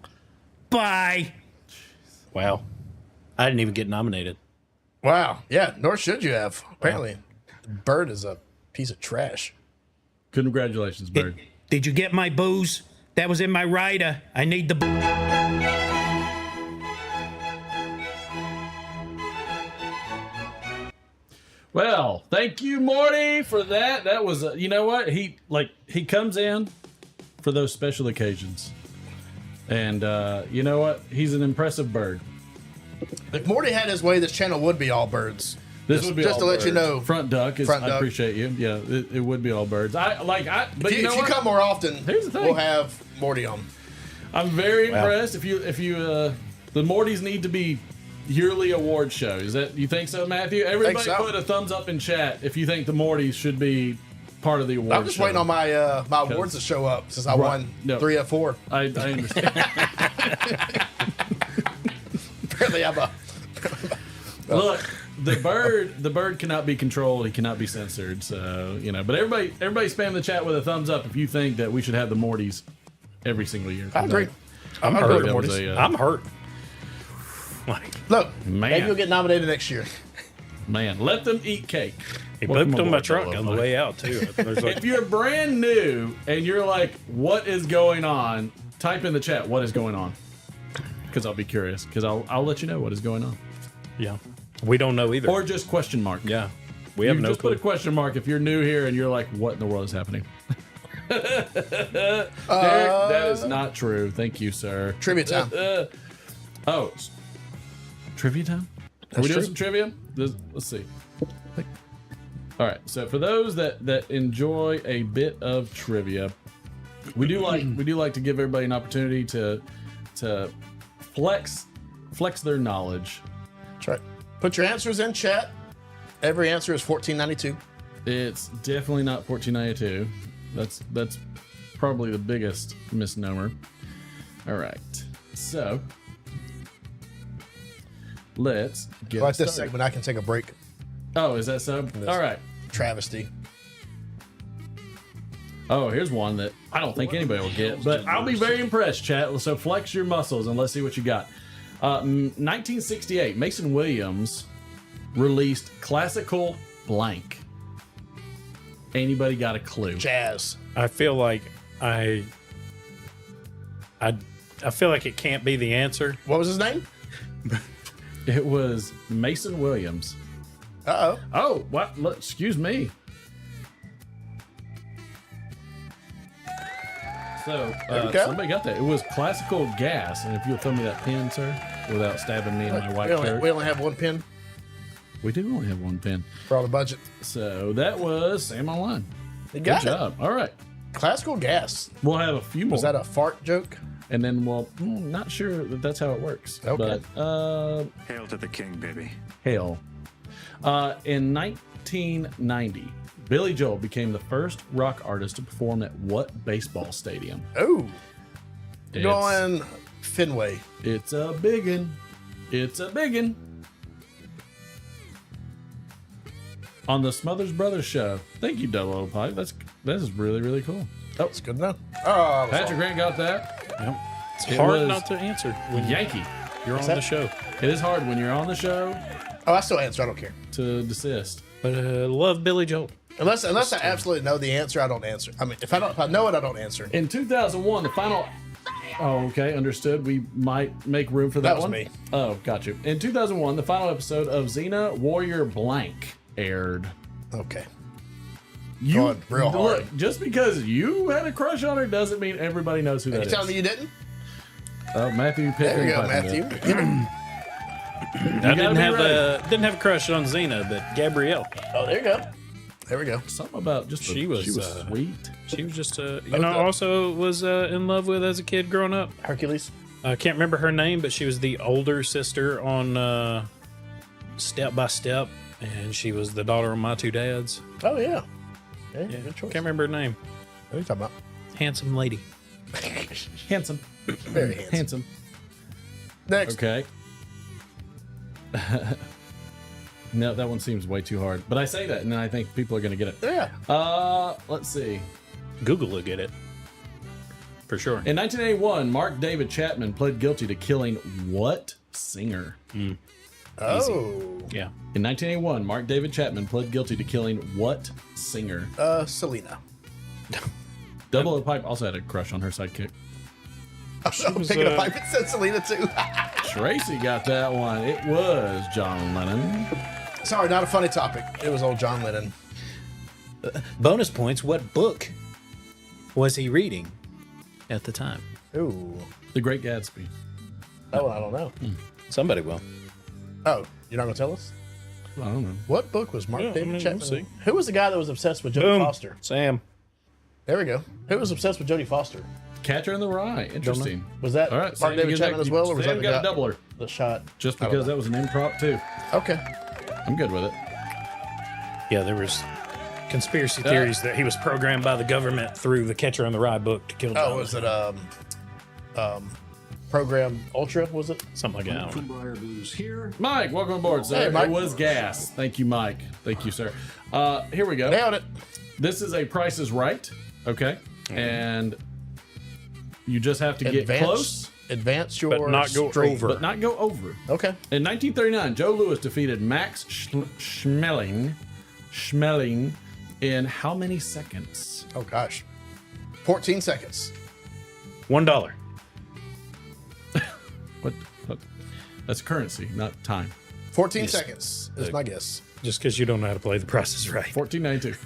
Bye. Wow. I didn't even get nominated. Wow. Yeah, nor should you have. Apparently, Bird is a piece of trash. Congratulations, Bird. Did you get my booze? That was in my rider. I need the Well, thank you, Morty, for that. That was, you know what? He comes in for those special occasions, and you know what? He's an impressive bird. If Morty had his way, this channel would be all birds. This Just- would be just all to let you birds. know. Front duck is. Front I duck. appreciate you. Yeah, it would be all birds. But If you know you what? come more often, Here's the thing. we'll have Morty on. I'm very impressed. If you the Mortys need to be yearly award shows. Is that you think so, Matthew? Everybody so. put a thumbs up in chat if you think the Mortys should be part of the award. I'm just waiting on my my awards to show up since I won No. 3 of 4. I understand. Apparently, I'm a. Look, the bird cannot be controlled. He cannot be censored. So you know, but everybody spam the chat with a thumbs up if you think that we should have the Mortys every single year. I agree. I'm I not heard good that with was Mortys. a, I'm hurt. Like, Look, Man. maybe you'll get nominated next year. Man, let them eat cake. He Welcome booped on my aboard, truck Jello on the Buddy. way out too. There's like, If you're brand new and you're like, what is going on? Type in the chat, what is going on? Because I'll be curious. Because I'll let you know what is going on. yeah, we don't know either. Or just question mark. yeah, we have You no just put clue. a question mark if you're new here and you're like, what in the world is happening? Derek, that is not true. Thank you, sir. Trivia time. Trivia time? Are we doing some trivia? Let's see. All right. So for those that enjoy a bit of trivia, we do like to give everybody an opportunity to flex their knowledge. That's right. Put your answers in chat. Every answer is $14.92. It's definitely not 1492. That's probably the biggest misnomer. All right. So let's get Like this started. segment, I can take a break. Oh, is that so? All right. Travesty. Oh, here's one that I don't think anybody will get, but I'll be very impressed, chat. So flex your muscles and let's see what you got. 1968, Mason Williams released Classical Blank. Anybody got a clue? Jazz. I feel like I feel like it can't be the answer. What was his name? It was Mason Williams. Uh-oh. Oh, what? Look, excuse me. So, we go. somebody got that. It was Classical Gas. And if you'll throw me that pen, sir, without stabbing me in my white shirt. We only have one pin We do only have one pen. for all the budget. So that was Sam Online. You Good got it. job. All right. Classical gas. We'll have a few more. Was that a fart joke? And then not sure that that's how it works. Okay. But, Hail to the king, baby. hail. In 1990, Billy Joel became the first rock artist to perform at what baseball stadium? Oh. It's- Going Fenway. It's a biggin. It's a biggin. On the Smothers Brothers show. Thank you, Double O Pipe. That is really, really cool. Oh, That's good enough. Oh, Patrick Grant got that. It's It hard was not to answer when Yankee. you're on that? the show. It is hard when you're on the show oh, I still answer. I don't care. to desist. But love Billy Joel. Unless I absolutely know the answer, I don't answer. I mean, if I know it, I don't answer. In 2001, the final. Oh, okay, understood. We might make room for that, That was one. me. Oh, got you. In 2001, the final episode of Xena Warrior Blank aired. Okay. You Going real hard. Look, just because you had a crush on her doesn't mean everybody knows who Are that you is. telling me you didn't? Oh, Matthew Pickett. There you go, Matthew. I didn't be have ready. didn't have a crush on Xena, but Gabrielle. Oh, there you go. There we go. Something about just She was, sweet. She was just Okay. also was in love with as a kid growing up. Hercules. I can't remember her name, but she was the older sister on Step by Step, and she was the daughter of my two dads. Oh, yeah. Yeah, Yeah, good choice. can't remember her name. What are you talking about? Handsome lady. Handsome. Very handsome. Handsome. Next. Okay. No, that one seems way too hard. But I say that, and then I think people are going to get it. Yeah. Let's see. Google will get it. For sure. In 1981, Mark David Chapman pled guilty to killing what singer? Oh. Yeah. In 1981, Mark David Chapman pled guilty to killing what singer? Selena. Double O Pipe also had a crush on her sidekick. I'm picking a pipe. It said Selena, too. Tracy got that one. It was John Lennon. Sorry, not a funny topic. It was old John Lennon. Bonus points. What book was he reading at the time? Ooh. The Great Gatsby. Oh, I don't know. Somebody will. Oh, you're not going to tell us? I don't know. What book was Mark Yeah, David I mean, Chapman? we'll see. Who was the guy that was obsessed with Jodie Boom. Foster? Sam. There we go. Who was obsessed with Jodie Foster? Catcher in the Rye. Interesting. Was that All right, Mark Sam, you David get Chapman that- as well, or was Sam that the got guy, a doubler? the shot? Just I don't because know. that was an improp too. Okay. I'm good with it. Yeah, there was conspiracy theories that he was programmed by the government through the Catcher in the Rye book to kill John. Oh, was it Program Ultra? Was it? Something like that. I don't know. Briar Blues here. Mike, welcome aboard, sir. Hey, Mike. It was gas. Thank you, Mike. Thank you, sir. Here we go. Nailed it. This is a Price is Right. Okay. And you just have to get Advanced close. Advance your But not go stream. over. but not go over. Okay. In 1939, Joe Louis defeated Max Schmeling in how many seconds? Oh gosh. 14 seconds. $1. What? That's currency, not time. 14 seconds is my guess. Just because you don't know how to play the process right. 1492.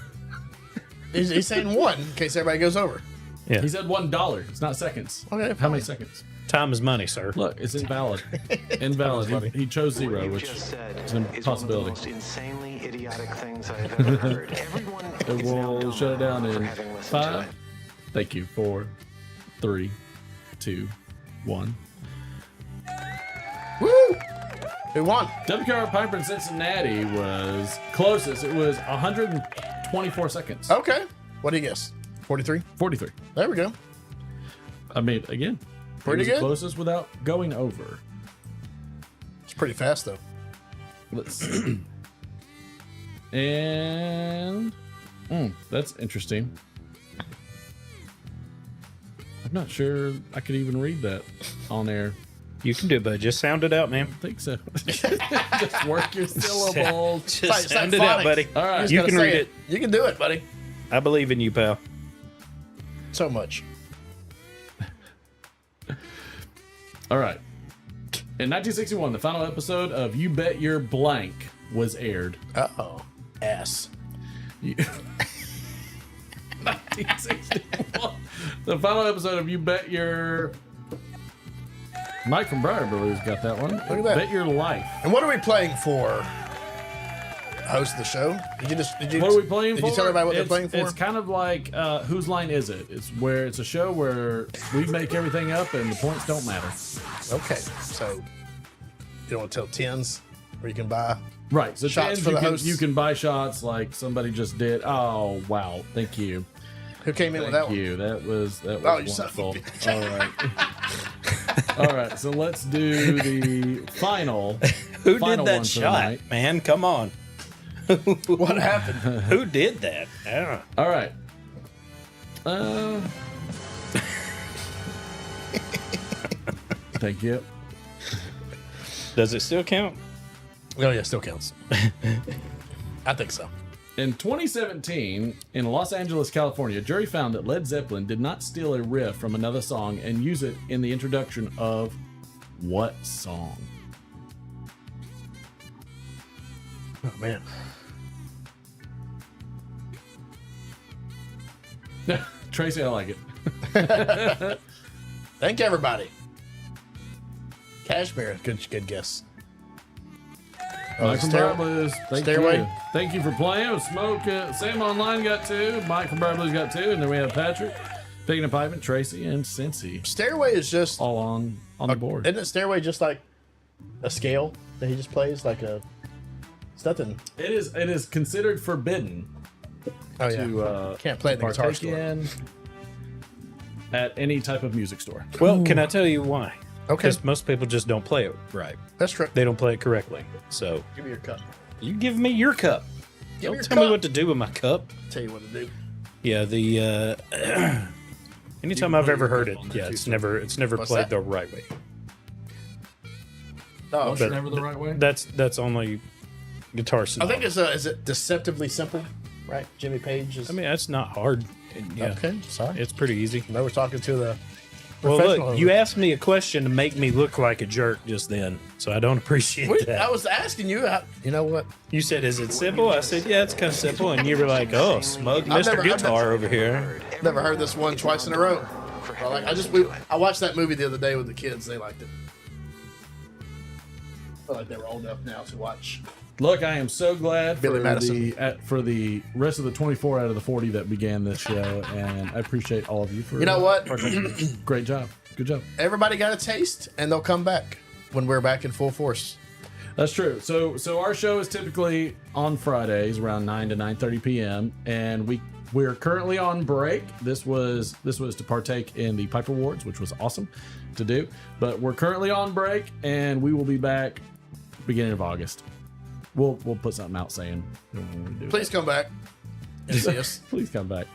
He's saying 1 in case everybody goes over. Yeah. He said $1. It's not seconds. Okay, How fine. many seconds? Time is money, sir. Look, it's invalid. Invalid. He chose 0, What you which just said is an is one of the impossibility. most insanely idiotic things I've ever heard. Everyone And is now we'll dumb shut it down for in having listened to 5. it. Thank you. 4, 3, 2, 1. Woo! Who won? WKR Piper in Cincinnati was closest. It was 124 seconds. Okay. What do you guess? 43? 43. There we go. I mean, again, Pretty it was good. closest without going over. It's pretty fast though. Let's see. And that's interesting. I'm not sure I could even read that on air. You can do it, but just sound it out, man. I think so. Just work your syllables. Just It's like sound it out, phonics. buddy. All right. just You gotta can say read it. You can do it, buddy. I believe in you, pal. So much. All right. In 1961, the final episode of You Bet Your Blank was aired. Uh-oh. Ass. You- 1961. The final episode of You Bet Your... Mike from Briarbilly's got that one. at that. Bet Your Life. And what are we playing for? Host the show? Did you What are we playing for? Did you tell everybody what they're It's- playing for? It's kind of like Whose Line Is It? It's where it's a show where we make everything up and the points don't matter. Okay. So you don't want to tell tens where you can buy. Right. So Shots tens, for the you hosts. can buy shots like somebody just did. Oh wow! Thank you. Who came in with Thank that you. That was Oh, you son of a wonderful. All right. All right. So let's do the final. Who final did one that for the shot, night. man? Come on. one? What happened? Who did that? I don't know. All right. Thank you. Does it still count? Oh yeah, still counts. I think so. In 2017, in Los Angeles, California, a jury found that Led Zeppelin did not steal a riff from another song and use it in the introduction of what song? Oh man. Tracy, I like it. Thank you, everybody. Cashmere, good guess. Mike from Stair- Blues, thank Stairway. you. Thank you for playing. Smoke, Sam Online got 2. Mike from Blues got 2. And then we have Patrick, Picking and Piping, Tracy, and Cincy Stairway is just all on the board. Isn't it Stairway just like a scale that he just plays like a? It's nothing. It is considered forbidden Oh yeah. to Can't play it in the guitar partake store. in at any type of music store. Well, can I tell you why? Okay. Because most people just don't play it right. That's true. They don't play it correctly. So Give me your cup. you give me your cup. Give me Don't your tell me cup. what to do with my cup. Tell you what to do. Yeah, the anytime I've ever heard it, yeah, it's never What's played that? the right way. Oh, It's sure. never the right way. That's only guitar. I think it's is it deceptively simple, right? Jimmy Page is. I mean, that's not hard. Yeah, Okay, sorry. it's pretty easy. Now we're talking to the Well, professional. look, you asked me a question to make me look like a jerk just then, so I don't appreciate that. I was asking you. You know what? You said, "Is it simple?" I said, "Yeah, it's kind of simple," and you were like, "Oh, smug Mr. Guitar over here." Never heard this one twice in a row. Well, like, I watched that movie the other day with the kids. They liked it. I feel like they were old enough now to watch. Look, I am so glad Billy for Madison. for the rest of the 24 out of the 40 that began this show, and I appreciate all of you for. You know what? Great job. Good job. Everybody got a taste, and they'll come back when we're back in full force. That's true. So our show is typically on Fridays around 9 to 9:30 p.m. and we're currently on break. This was to partake in the Piper Awards, which was awesome to do. But we're currently on break, and we will be back beginning of August. We'll put something out saying when we do Please come back and see us. Please come back.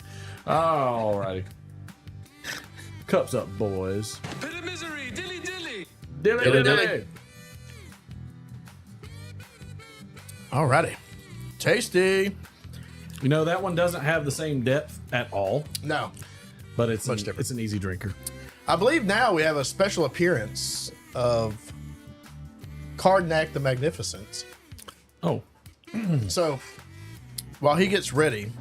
All righty. Cups up, boys. Bit of misery, dilly Dilly. Alrighty. Tasty. You know, that one doesn't have the same depth at all, No. but it's Much different. it's an easy drinker. I believe now we have a special appearance of Cardnack the Magnificent. Oh, So, while he gets ready,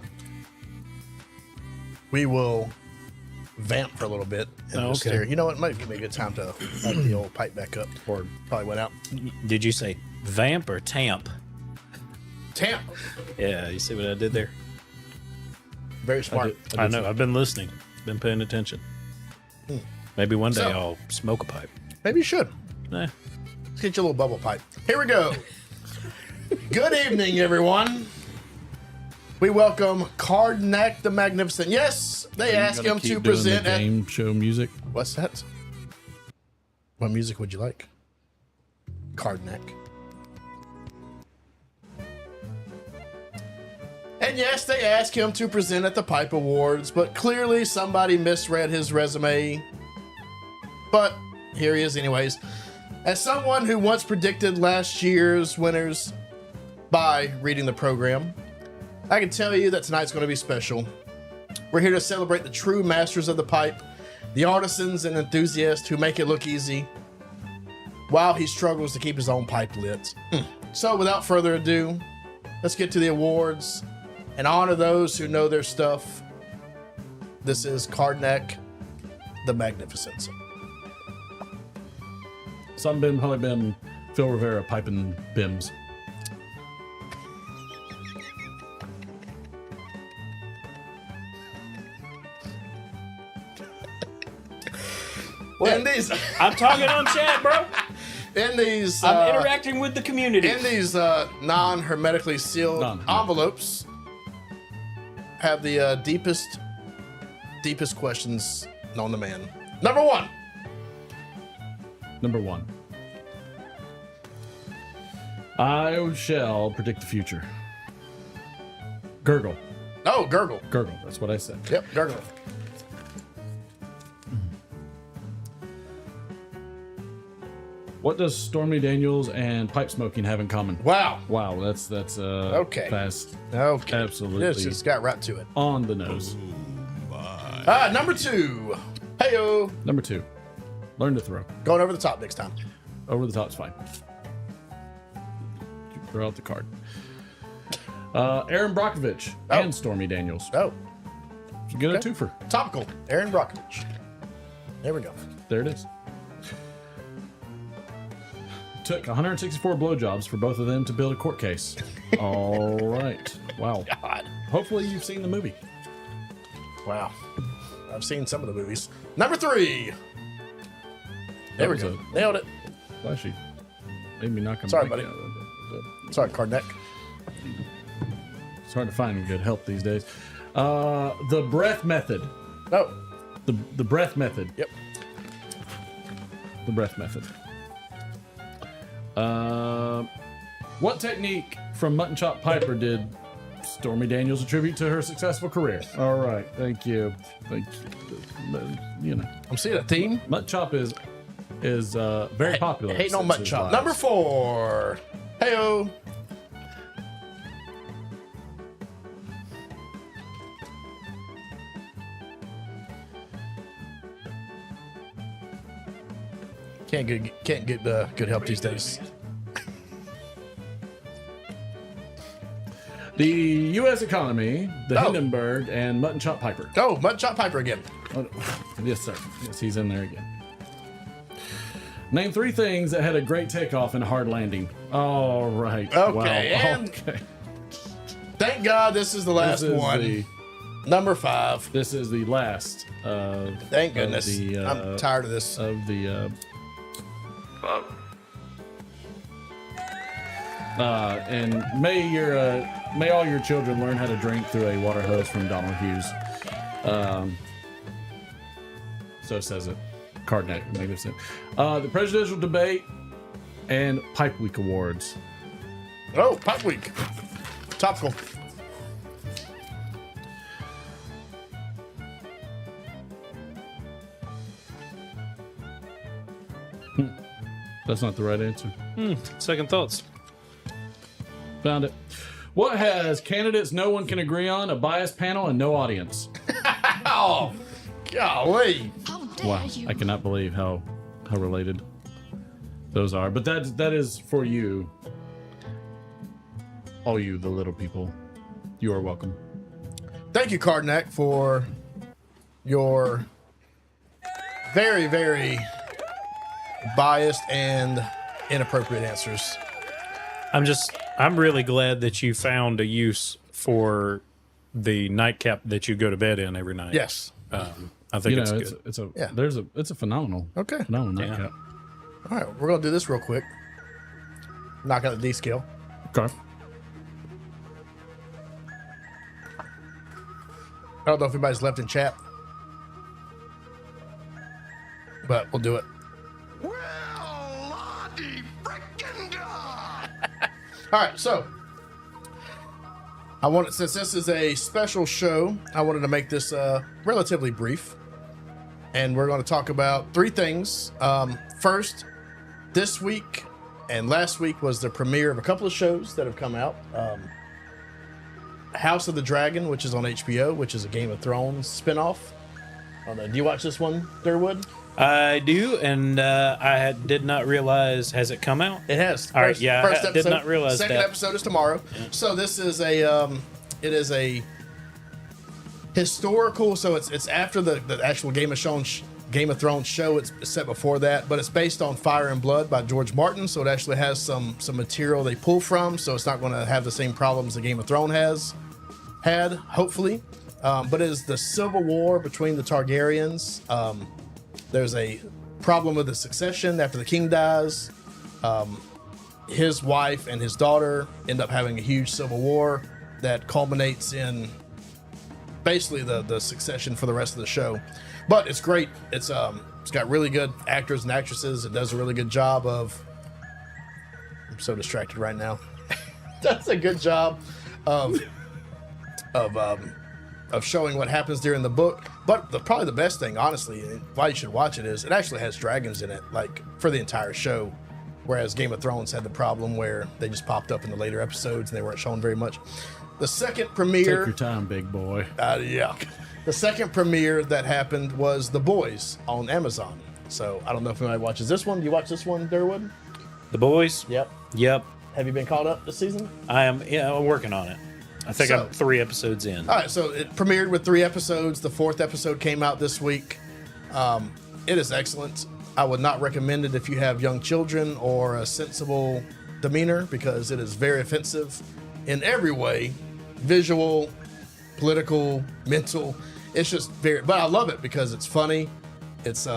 we will vamp for a little bit. And Oh, just okay. stare. You know what? It might give me a good time to light the old pipe back up. Or probably went out. Did you say vamp or tamp? Tamp. Yeah, you see what I did there? Very smart. I know. I've been listening. Been paying attention. Maybe one day So- I'll smoke a pipe. Maybe you should. Eh. Let's get you a little bubble pipe. Here we go. Good evening, everyone. We welcome Cardnack the Magnificent. Yes, they asked him to present the at... game show music. What's that? What music would you like? Cardnack. And yes, they asked him to present at the Pipe Awards, but clearly somebody misread his resume. But here he is anyways. As someone who once predicted last year's winners by reading the program, I can tell you that tonight's going to be special. We're here to celebrate the true masters of the pipe, the artisans and enthusiasts who make it look easy, while he struggles to keep his own pipe lit. So without further ado, let's get to the awards and honor those who know their stuff. This is Cardnack the Magnificent. Some been probably been Phil Rivera piping bims. In these, I'm talking on chat, bro. in these, I'm interacting with the community. in these non-hermetically sealed envelopes, have the deepest questions known to man. Number one. Number one. I shall predict the future. Gurgle. Oh, gurgle. Gurgle. That's what I said. Yep, gurgle. What does Stormy Daniels and pipe smoking have in common? Wow. Wow, that's Okay. fast. Okay. Absolutely. This just got right to it. On the nose. Number two. Heyo. Number two. Learn to throw. Going over the top next time. Over the top's fine. Throw out the card. Aaron Brockovich and Stormy Daniels. Oh, Get a twofer. topical. Aaron Brockovich. There we go. There it is. Took 164 blowjobs for both of them to build a court case. All right. Wow. God. Hopefully you've seen the movie. Wow. I've seen some of the movies. Number three. There we was go. Nailed it. Flashy. Made me knock him Sorry, back buddy. out. Sorry, Cardnack. It's hard to find good help these days. The breath method. Oh, The breath method. yep. The breath method. What technique from Mutton Chop Piper did Stormy Daniels attribute to her successful career? All right, thank you. Thank you. You know, I'm seeing a theme. Mutton Chop is very popular. Hating on since Mutton his Chop. lives. Number four. Heyo. Can't get good help these days. The U.S. economy, the Oh. Hindenburg, and Mutton Chop Piper. Oh, Mutton Chop Piper again. Oh, yes, sir. Yes, he's in there again. Name three things that had a great takeoff and a hard landing. All right. Okay, Wow. and thank God this is the last This is one. Number five. This is the last. Thank goodness. The, I'm tired of this. Of the. And may all your children learn how to drink through a water hose from Donald Hughes. So says it. Cardnack, magnificent. The presidential debate and Pipe Week awards. Oh, Pipe Week. Topical. That's not the right answer. Second thoughts. Found it. What has candidates no one can agree on, a biased panel, and no audience? Oh, golly. Wow, I cannot believe how related those are. But that is for you, all you, the little people. You are welcome. Thank you, Cardinac, for your very, very biased and inappropriate answers. I'm really glad that you found a use for the nightcap that you go to bed in every night. Yes. I think it's good. It's a phenomenal nightcap. All right, we're gonna do this real quick. Knock out the D scale. Okay. I don't know if anybody's left in chat, but we'll do it. All right, so since this is a special show, I wanted to make this relatively brief, and we're going to talk about three things. First, this week and last week was the premiere of a couple of shows that have come out. House of the Dragon, which is on HBO, which is a Game of Thrones spinoff. Do you watch this one, Durwood? I do, and I did not realize. Has it come out? It has. All right, yeah, first I episode, did not realize second that. episode is tomorrow. Yeah. So this is it is a historical. So it's after the actual Game of Thrones show. It's set before that, but it's based on Fire and Blood by George Martin. So it actually has some material they pull from. So it's not going to have the same problems the Game of Thrones had, hopefully. But it is the civil war between the Targaryens. There's a problem with the succession after the king dies. His wife and his daughter end up having a huge civil war that culminates in basically the succession for the rest of the show. But it's great. It's got really good actors and actresses. It does a really good job of. I'm so distracted right now. Does a good job of showing what happens during the book. But probably the best thing, honestly, and why you should watch it is it actually has dragons in it, like for the entire show. Whereas Game of Thrones had the problem where they just popped up in the later episodes and they weren't shown very much. The second premiere. Take your time, big boy. Yeah. The second premiere that happened was The Boys on Amazon. So I don't know if anybody watches this one. Do you watch this one, Durwood? The Boys? Yep. Yep. Have you been caught up this season? I am. Yeah, I'm working on it. I think I'm 3 episodes in. All right, so it premiered with 3 episodes. The 4th episode came out this week. It is excellent. I would not recommend it if you have young children or a sensible demeanor because it is very offensive in every way, visual, political, mental. It's just very, but I love it because it's funny. It's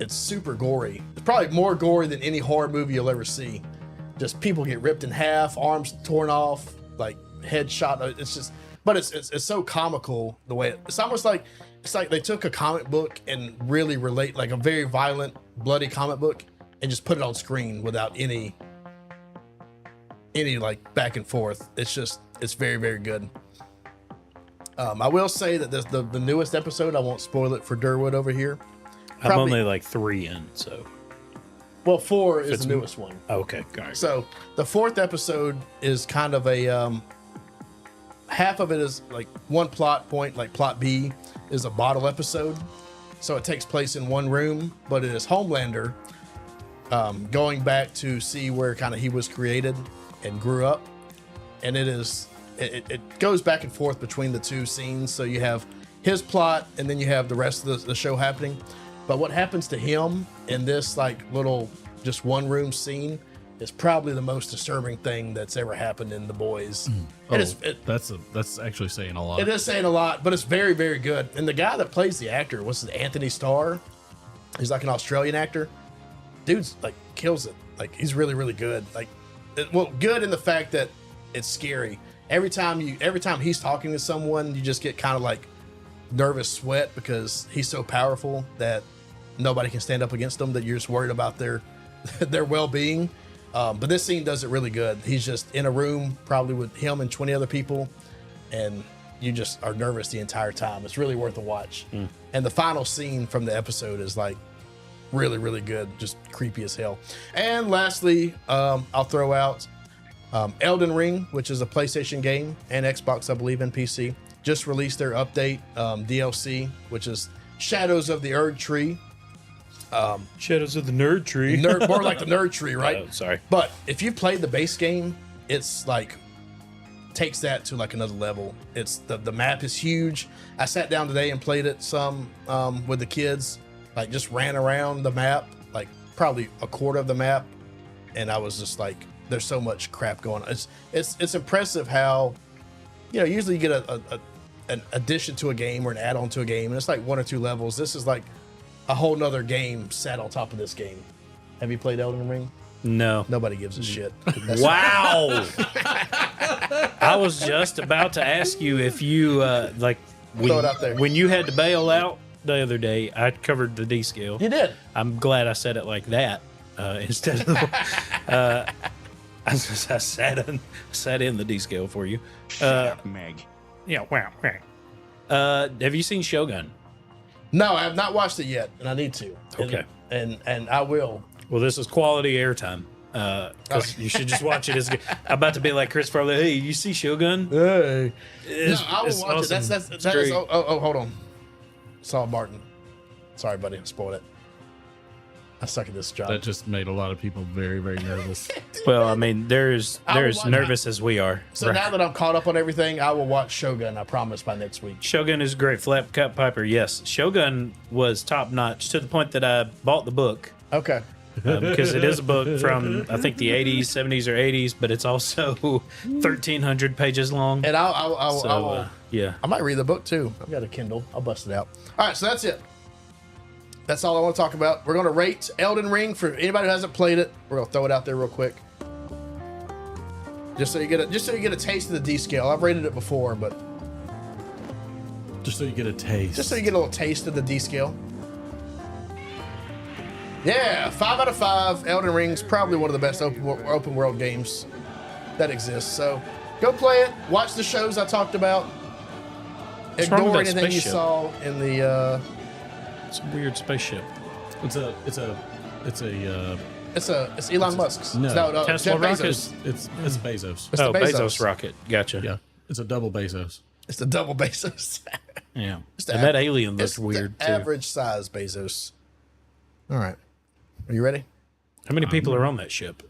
super gory. It's probably more gory than any horror movie you'll ever see. Just people get ripped in half, arms torn off, like head shot. It's just, but it's so comical the way it's almost like they took a comic book and really relate, like a very violent, bloody comic book, and just put it on screen without any like back and forth. It's very, very good. I will say that the newest episode, I won't spoil it for Durwood over here. I'm only like 3 in, so. Well, 4 is the newest one. Okay, got it. So the 4th episode is kind of a half of it is like one plot point, like plot B is a bottle episode. So it takes place in one room, but it is Homelander going back to see where kind of he was created and grew up. And it goes back and forth between the 2 scenes. So you have his plot and then you have the rest of the show happening. But what happens to him in this like little just one room scene is probably the most disturbing thing that's ever happened in The Boys. That's actually saying a lot. It is saying a lot, but it's very, very good. And the guy that plays the actor, what's his Anthony Starr? He's like an Australian actor. Dude's like kills it. Like he's really, really good. Like, good in the fact that it's scary. Every time he's talking to someone, you just get kind of like nervous sweat because he's so powerful that nobody can stand up against him. That you're just worried about their well-being. But this scene does it really good. He's just in a room, probably with him and 20 other people, and you just are nervous the entire time. It's really worth a watch. And the final scene from the episode is like really, really good. Just creepy as hell. And lastly, I'll throw out Elden Ring, which is a PlayStation game, and Xbox, I believe, and PC. Just released their update DLC, which is Shadows of the Erd Tree. Shadows of the Nerd Tree. More like the Nerd Tree, right? Oh, sorry. But if you played the base game, it's like takes that to like another level. It's the map is huge. I sat down today and played it some with the kids. Like just ran around the map, like probably a quarter of the map, and I was just like, there's so much crap going on. It's impressive how, usually you get an addition to a game or an add-on to a game, and it's like 1 or 2 levels. This is like a whole nother game sat on top of this game. Have you played Elden Ring? No. Nobody gives a shit. Wow. I was just about to ask you if you Throw it out there. when you had to bail out the other day, I covered the D scale. You did. I'm glad I said it like that instead of I sat in the D scale for you. Meg. Yeah, wow. Have you seen Shogun? No, I have not watched it yet, and I need to. Okay. And I will. Well, this is quality airtime. Because you should just watch it. I'm about to be like Chris Farley. Hey, you see Shogun? Hey. No, I will watch awesome. it. That is. Hold on. Saul Martin. Sorry, buddy. I spoiled it. I suck at this job. That just made a lot of people very, very nervous. Well, I mean, they're as nervous as we are. So now that I'm caught up on everything, I will watch Shogun. I promise by next week. Shogun is great. Flap Cut Piper, yes. Shogun was top notch to the point that I bought the book. Okay. Because it is a book from, I think, the 80s, 70s, or 80s, but it's also 1,300 pages long. And I'll yeah. I might read the book too. I've got a Kindle. I'll bust it out. All right, so that's it. That's all I want to talk about. We're going to rate Elden Ring for anybody who hasn't played it. We're going to throw it out there real quick. Just so you get a taste of the D scale. I've rated it before, but Just so you get a taste. just so you get a little taste of the D scale. Yeah, 5 out of 5. Elden Ring's probably one of the best open world games that exists. So go play it. Watch the shows I talked about. What's wrong Ignore with that anything you spaceship? saw in the. It's a weird spaceship. It's Elon Musk's. No. Tesla Jeff rocket? Bezos. It's Bezos. It's the Bezos. Bezos. rocket. Gotcha. Yeah, it's a double Bezos. It's the double Bezos. Yeah. It's the And that av- alien looks it's weird, the too. average size Bezos. All right. Are you ready? How many people are on that ship?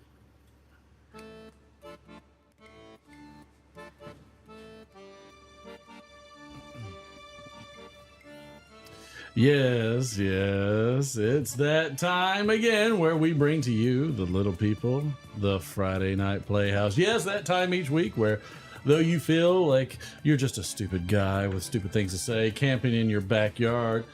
Yes, it's that time again where we bring to you, the little people, the Friday Night Playhouse. Yes, that time each week where, though you feel like you're just a stupid guy with stupid things to say, camping in your backyard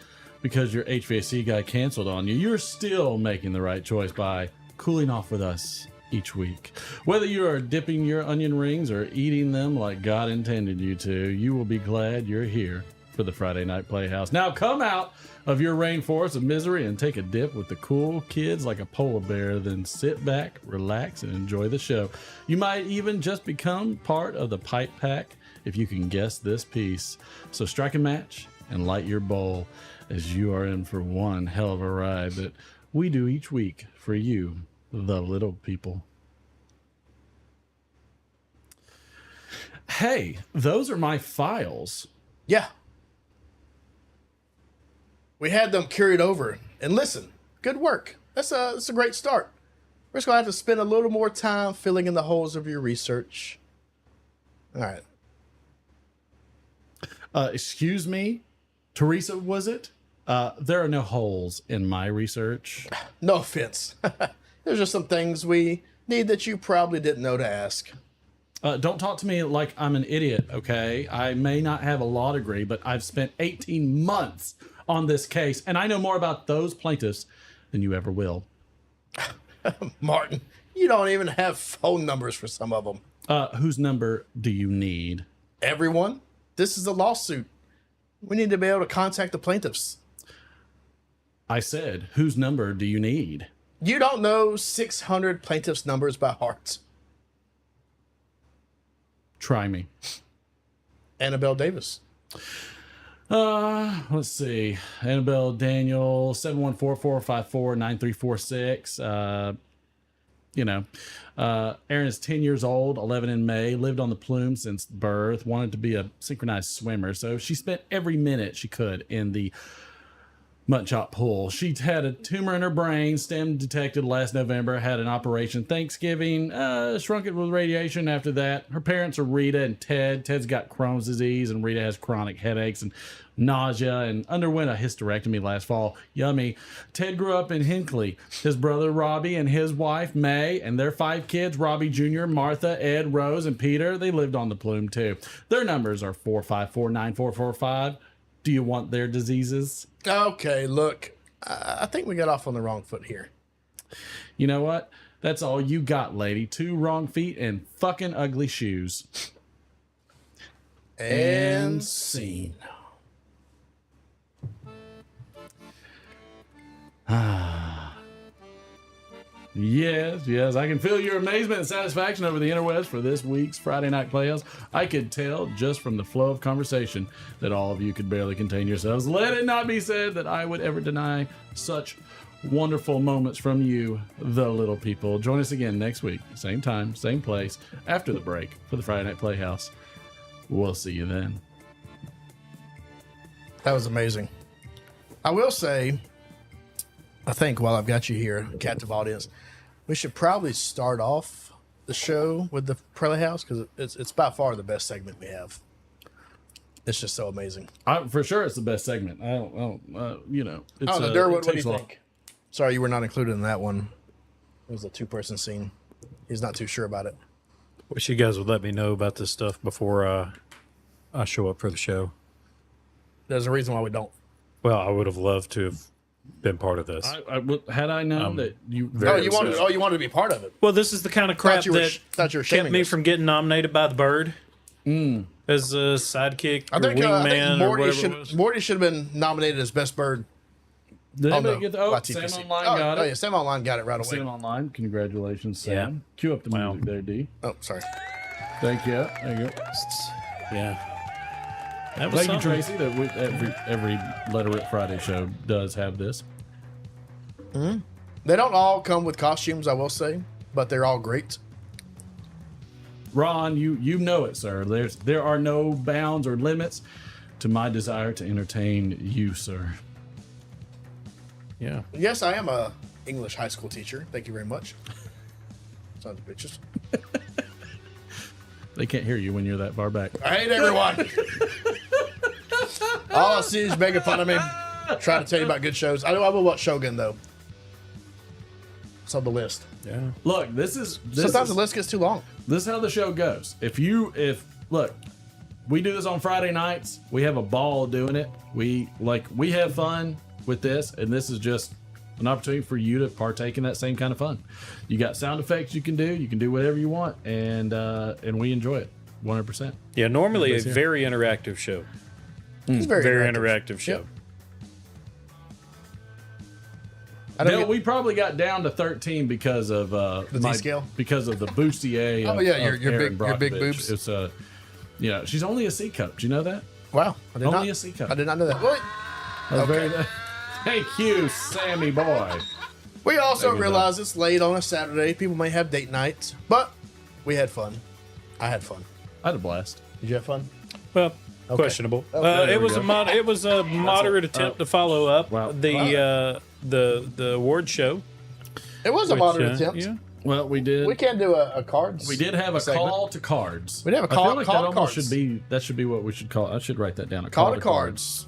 because your HVAC guy canceled on you, you're still making the right choice by cooling off with us each week. Whether you are dipping your onion rings or eating them like God intended you to, you will be glad you're here for the Friday Night Playhouse. Now come out of your rainforest of misery and take a dip with the cool kids like a polar bear, then sit back, relax, and enjoy the show. You might even just become part of the pipe pack if you can guess this piece. So strike a match and light your bowl, as you are in for one hell of a ride that we do each week for you, the little people. Hey, those are my files. Yeah. We had them carried over. And listen, good work. That's a great start. We're just going to have to spend a little more time filling in the holes of your research. All right. Excuse me, Teresa, was it? There are no holes in my research. No offense. There's just some things we need that you probably didn't know to ask. Don't talk to me like I'm an idiot, okay? I may not have a law degree, but I've spent 18 months on this case, and I know more about those plaintiffs than you ever will. Martin, you don't even have phone numbers for some of them. Whose number do you need? Everyone, this is a lawsuit. We need to be able to contact the plaintiffs. I said, whose number do you need? You don't know 600 plaintiffs' numbers by heart. Try me. Annabelle Davis. Let's see. Annabelle Daniel 714-454-9346. Aaron is 10 years old, 11 in May, lived on the plume since birth, wanted to be a synchronized swimmer. So she spent every minute she could in the Mutton Chop pool. She had a tumor in her brain, stem detected last November, had an operation Thanksgiving, shrunk it with radiation after that. Her parents are Rita and Ted. Ted's got Crohn's disease and Rita has chronic headaches and nausea and underwent a hysterectomy last fall. Yummy. Ted grew up in Hinckley. His brother Robbie and his wife May and their 5 kids, Robbie Jr., Martha, Ed, Rose, and Peter, they lived on the plume too. Their numbers are 454-9445. Do you want their diseases? Okay, look, I think we got off on the wrong foot here. You know what? That's all you got, lady. 2 wrong feet and fucking ugly shoes. And scene. Yes, I can feel your amazement and satisfaction over the interwebs for this week's Friday Night Playhouse. I could tell just from the flow of conversation that all of you could barely contain yourselves. Let it not be said that I would ever deny such wonderful moments from you, the little people. Join us again next week, same time, same place, after the break for the Friday Night Playhouse. We'll see you then. That was amazing. I will say, I think while I've got you here, captive audience, we should probably start off the show with the Playhouse because it's by far the best segment we have. It's just so amazing. For sure, it's the best segment. I don't It's, Durwood, what do you think? Sorry, you were not included in that one. It was a 2-person scene. He's not too sure about it. Wish you guys would let me know about this stuff before I show up for the show. There's a reason why we don't. Well, I would have loved to have been part of this. Had I known that you... you wanted to be part of it. Well, this is the kind of crap that kept me us. from getting nominated by the Bird as a sidekick or wingman or whatever it was. Morty should have been nominated as Best Bird. Did anybody get the... Sam Online got it. Oh, yeah, Sam Online got it right away. Sam Online, congratulations, Sam. Yeah. Cue up the music there, D. Oh, sorry. Thank you. There you go. Yeah. That was Thank you, Tracy. That every Letter It Friday show does have this. Mm-hmm. They don't all come with costumes, I will say, but they're all great. Ron, you know it, sir. There are no bounds or limits to my desire to entertain you, sir. Yeah. Yes, I am a English high school teacher. Thank you very much. Sons of bitches. They can't hear you when you're that far back. I hate everyone. All I see is making fun of me. Trying to tell you about good shows. I will watch Shogun though. It's on the list. Yeah. Look, sometimes the list gets too long. This is how the show goes. Look, we do this on Friday nights. We have a ball doing it. We have fun with this, and this is just an opportunity for you to partake in that same kind of fun. You got sound effects you can do whatever you want, and we enjoy it 100%. Yeah, normally a very interactive show. It's very interactive show. Yep. We probably got down to 13 because of the D-scale? because of the bustier. Oh yeah, your big boobs. It's she's only a C cup. Do you know that? Wow, only a C cup. I did not know that. What? Okay. Thank you, Sammy boy. We also realize it's late on a Saturday. People may have date nights, but we had fun. I had fun. I had a blast. Did you have fun? Well, questionable. Okay. It was a moderate attempt to follow up the award show. It was a moderate attempt. Yeah. Well, we did. We can't do a cards. We did have a segment. Call to cards. We did have a call. I feel like call that to almost cards. should be what we should call. I should write that down. Call to cards.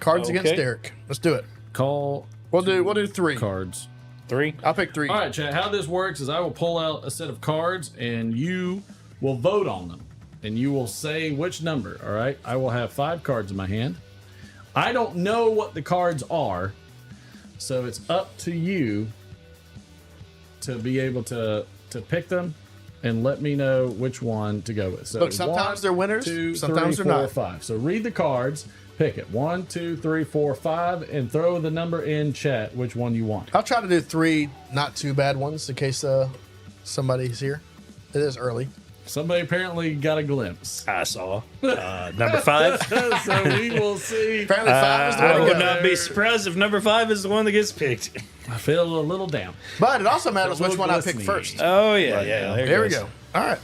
Cards against Derek. Let's do it. Call. We'll do 3 cards. 3. I'll pick 3. All right, chat. How this works is I will pull out a set of cards and you will vote on them, and you will say which number. All right. I will have 5 cards in my hand. I don't know what the cards are, so it's up to you to be able to pick them and let me know which one to go with. So look, sometimes they're winners, 2, sometimes 3, they're 4, not. 5. So read the cards, pick it. 1, 2, 3, 4, 5, and throw the number in chat which one you want. I'll try to do 3 not too bad ones in case somebody's here. It is early. Somebody apparently got a glimpse. I saw. Number 5. So we will see. Apparently 5 is the I one to would go. not be surprised if number 5 is the one that gets picked. I feel a little down. But it also matters So which one I pick listening. first. Oh yeah, There we go. All right.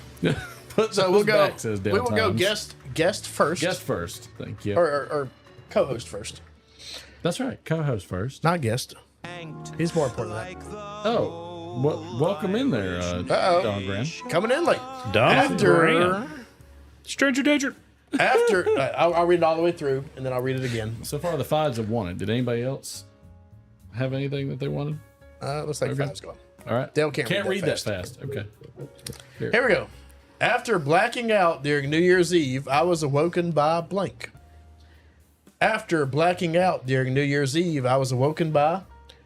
Put So those we'll go. back, says We Dale will go Times. guest first. Guest first. Thank you. or co-host first. That's right. Co-host first. Not guest. He's more important than that. Oh, welcome in there, Don Graham. Coming in late. Don Graham. Stranger danger. After I'll read it all the way through, and then I'll read it again. So far, the Fives have won it. Did anybody else have anything that they wanted? Looks like Okay. 5's going. All right. Dale can't read read that that fast. Okay. Here we go. After blacking out during New Year's Eve, I was awoken by blank. After blacking out during New Year's Eve, I was awoken by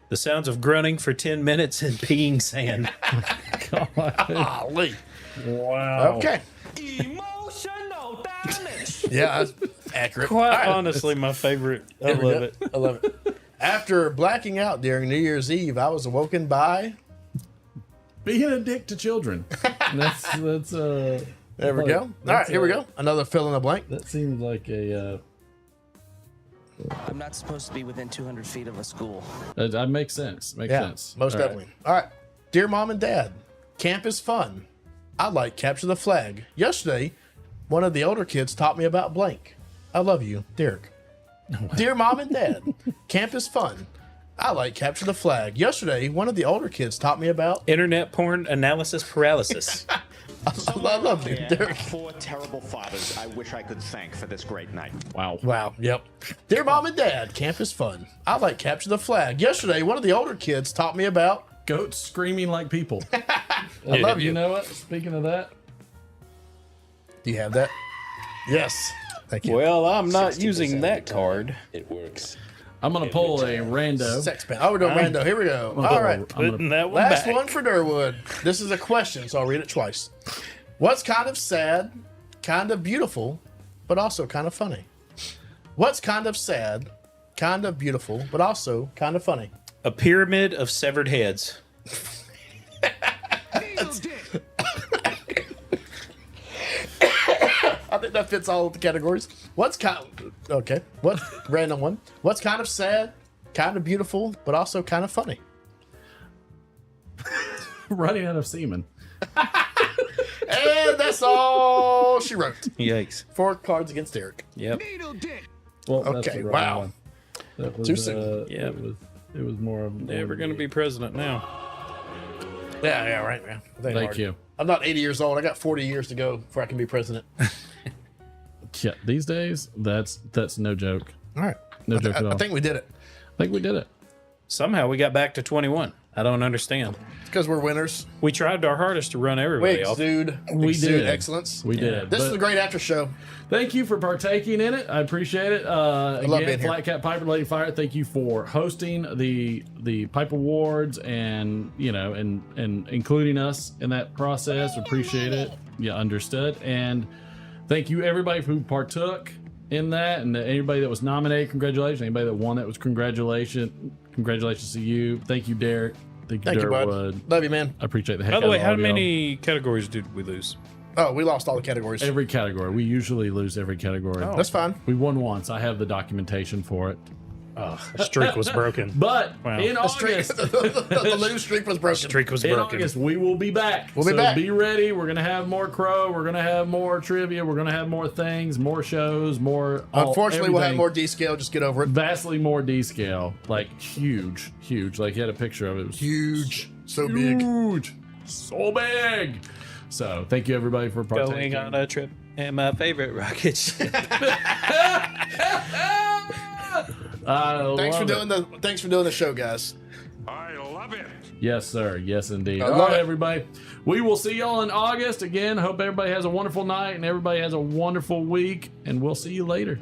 The sounds of grunting for 10 minutes and peeing sand. golly. Wow. Okay. Emotional damage. Yeah, that's accurate. Quite All right. honestly, my favorite. I Here we love go. it. I love it. After blacking out during New Year's Eve, I was awoken by. Being a dick to children. That's There we go. All right, here we go. Another fill in the blank. That seems like a I'm not supposed to be within 200 feet of a school. that makes sense. Makes sense. Most All right. definitely. All right. Dear Mom and Dad, camp is fun. I like capture the flag. Yesterday, one of the older kids taught me about blank. I love you, Derek. Dear Mom and Dad, camp is fun. I like capture the flag. Yesterday, one of the older kids taught me about. Internet porn analysis paralysis. I love you, Derek. 4 terrible fathers I wish I could thank for this great night. Wow. Wow. Yep. Dear Mom and Dad, camp is fun. I like capture the flag. Yesterday, one of the older kids taught me about. Goats screaming like people. I love you. You know what? Speaking of that, Do you have that? Yes. Thank you. Well, I'm not using that card. It works. I'm gonna pull a rando. Sex pen. Oh, we're doing rando. Here we go. All right. Putting that one Last back. one for Durwood. This is a question, so I'll read it twice. What's kind of sad, kind of beautiful, but also kind of funny? What's kind of sad, kind of beautiful, but also kind of funny? A pyramid of severed heads. I think that fits all of the categories. What's kind okay. What random one? What's kind of sad, kind of beautiful, but also kind of funny? Running out of semen. And that's all she wrote. Yikes. 4 cards against Eric. Yep. Well, that's Okay, the wrong wow. one. That was, Too soon. Yeah. It was more of Never going to be president now. Yeah, right, man. Thank you. I'm not 80 years old. I got 40 years to go before I can be president. Yeah, these days that's no joke. All right. No joke at all. I think we did it. I think we did it. Somehow we got back to 21. I don't understand. It's because we're winners. We tried our hardest to run everybody We off. exude, We exude did. excellence. We did. This is But a great after show. thank you for partaking in it. I appreciate it. love Again, being here. Flat Cat Piper Lady Fire, thank you for hosting the Pipe Awards and and including us in that process. Appreciate it. Yeah, understood. And thank you everybody who partook in that, and anybody that was nominated, congratulations. Anybody that won that was congratulations to you. Thank you, Derek. Thank you, Thank you, bud. Durwood. Love you, man. I appreciate the heck By the out way, of how all of y'all. many categories did we lose? Oh, we lost all the categories. Every category. We usually lose every category. Oh. That's fine. We won once. I have the documentation for it. The streak was broken. But Wow. in The streak, August, the lose streak was broken. Streak was in broken. August, we will be back. We'll be so back. be ready. We're gonna have more Crow. We're gonna have more trivia. We're gonna have more things, more shows, more. Unfortunately, we'll have everything. more D scale. Just get over it. Vastly more D scale, like huge. Like he had a picture of it. It was Huge. So big. huge, so big. So thank you everybody for partaking. Going on a trip and my favorite rocket ship. Thanks for doing the show, guys. I love it. Yes, sir. Yes, indeed. I All love right, it. everybody. We will see y'all in August. Again, hope everybody has a wonderful night and everybody has a wonderful week, and we'll see you later.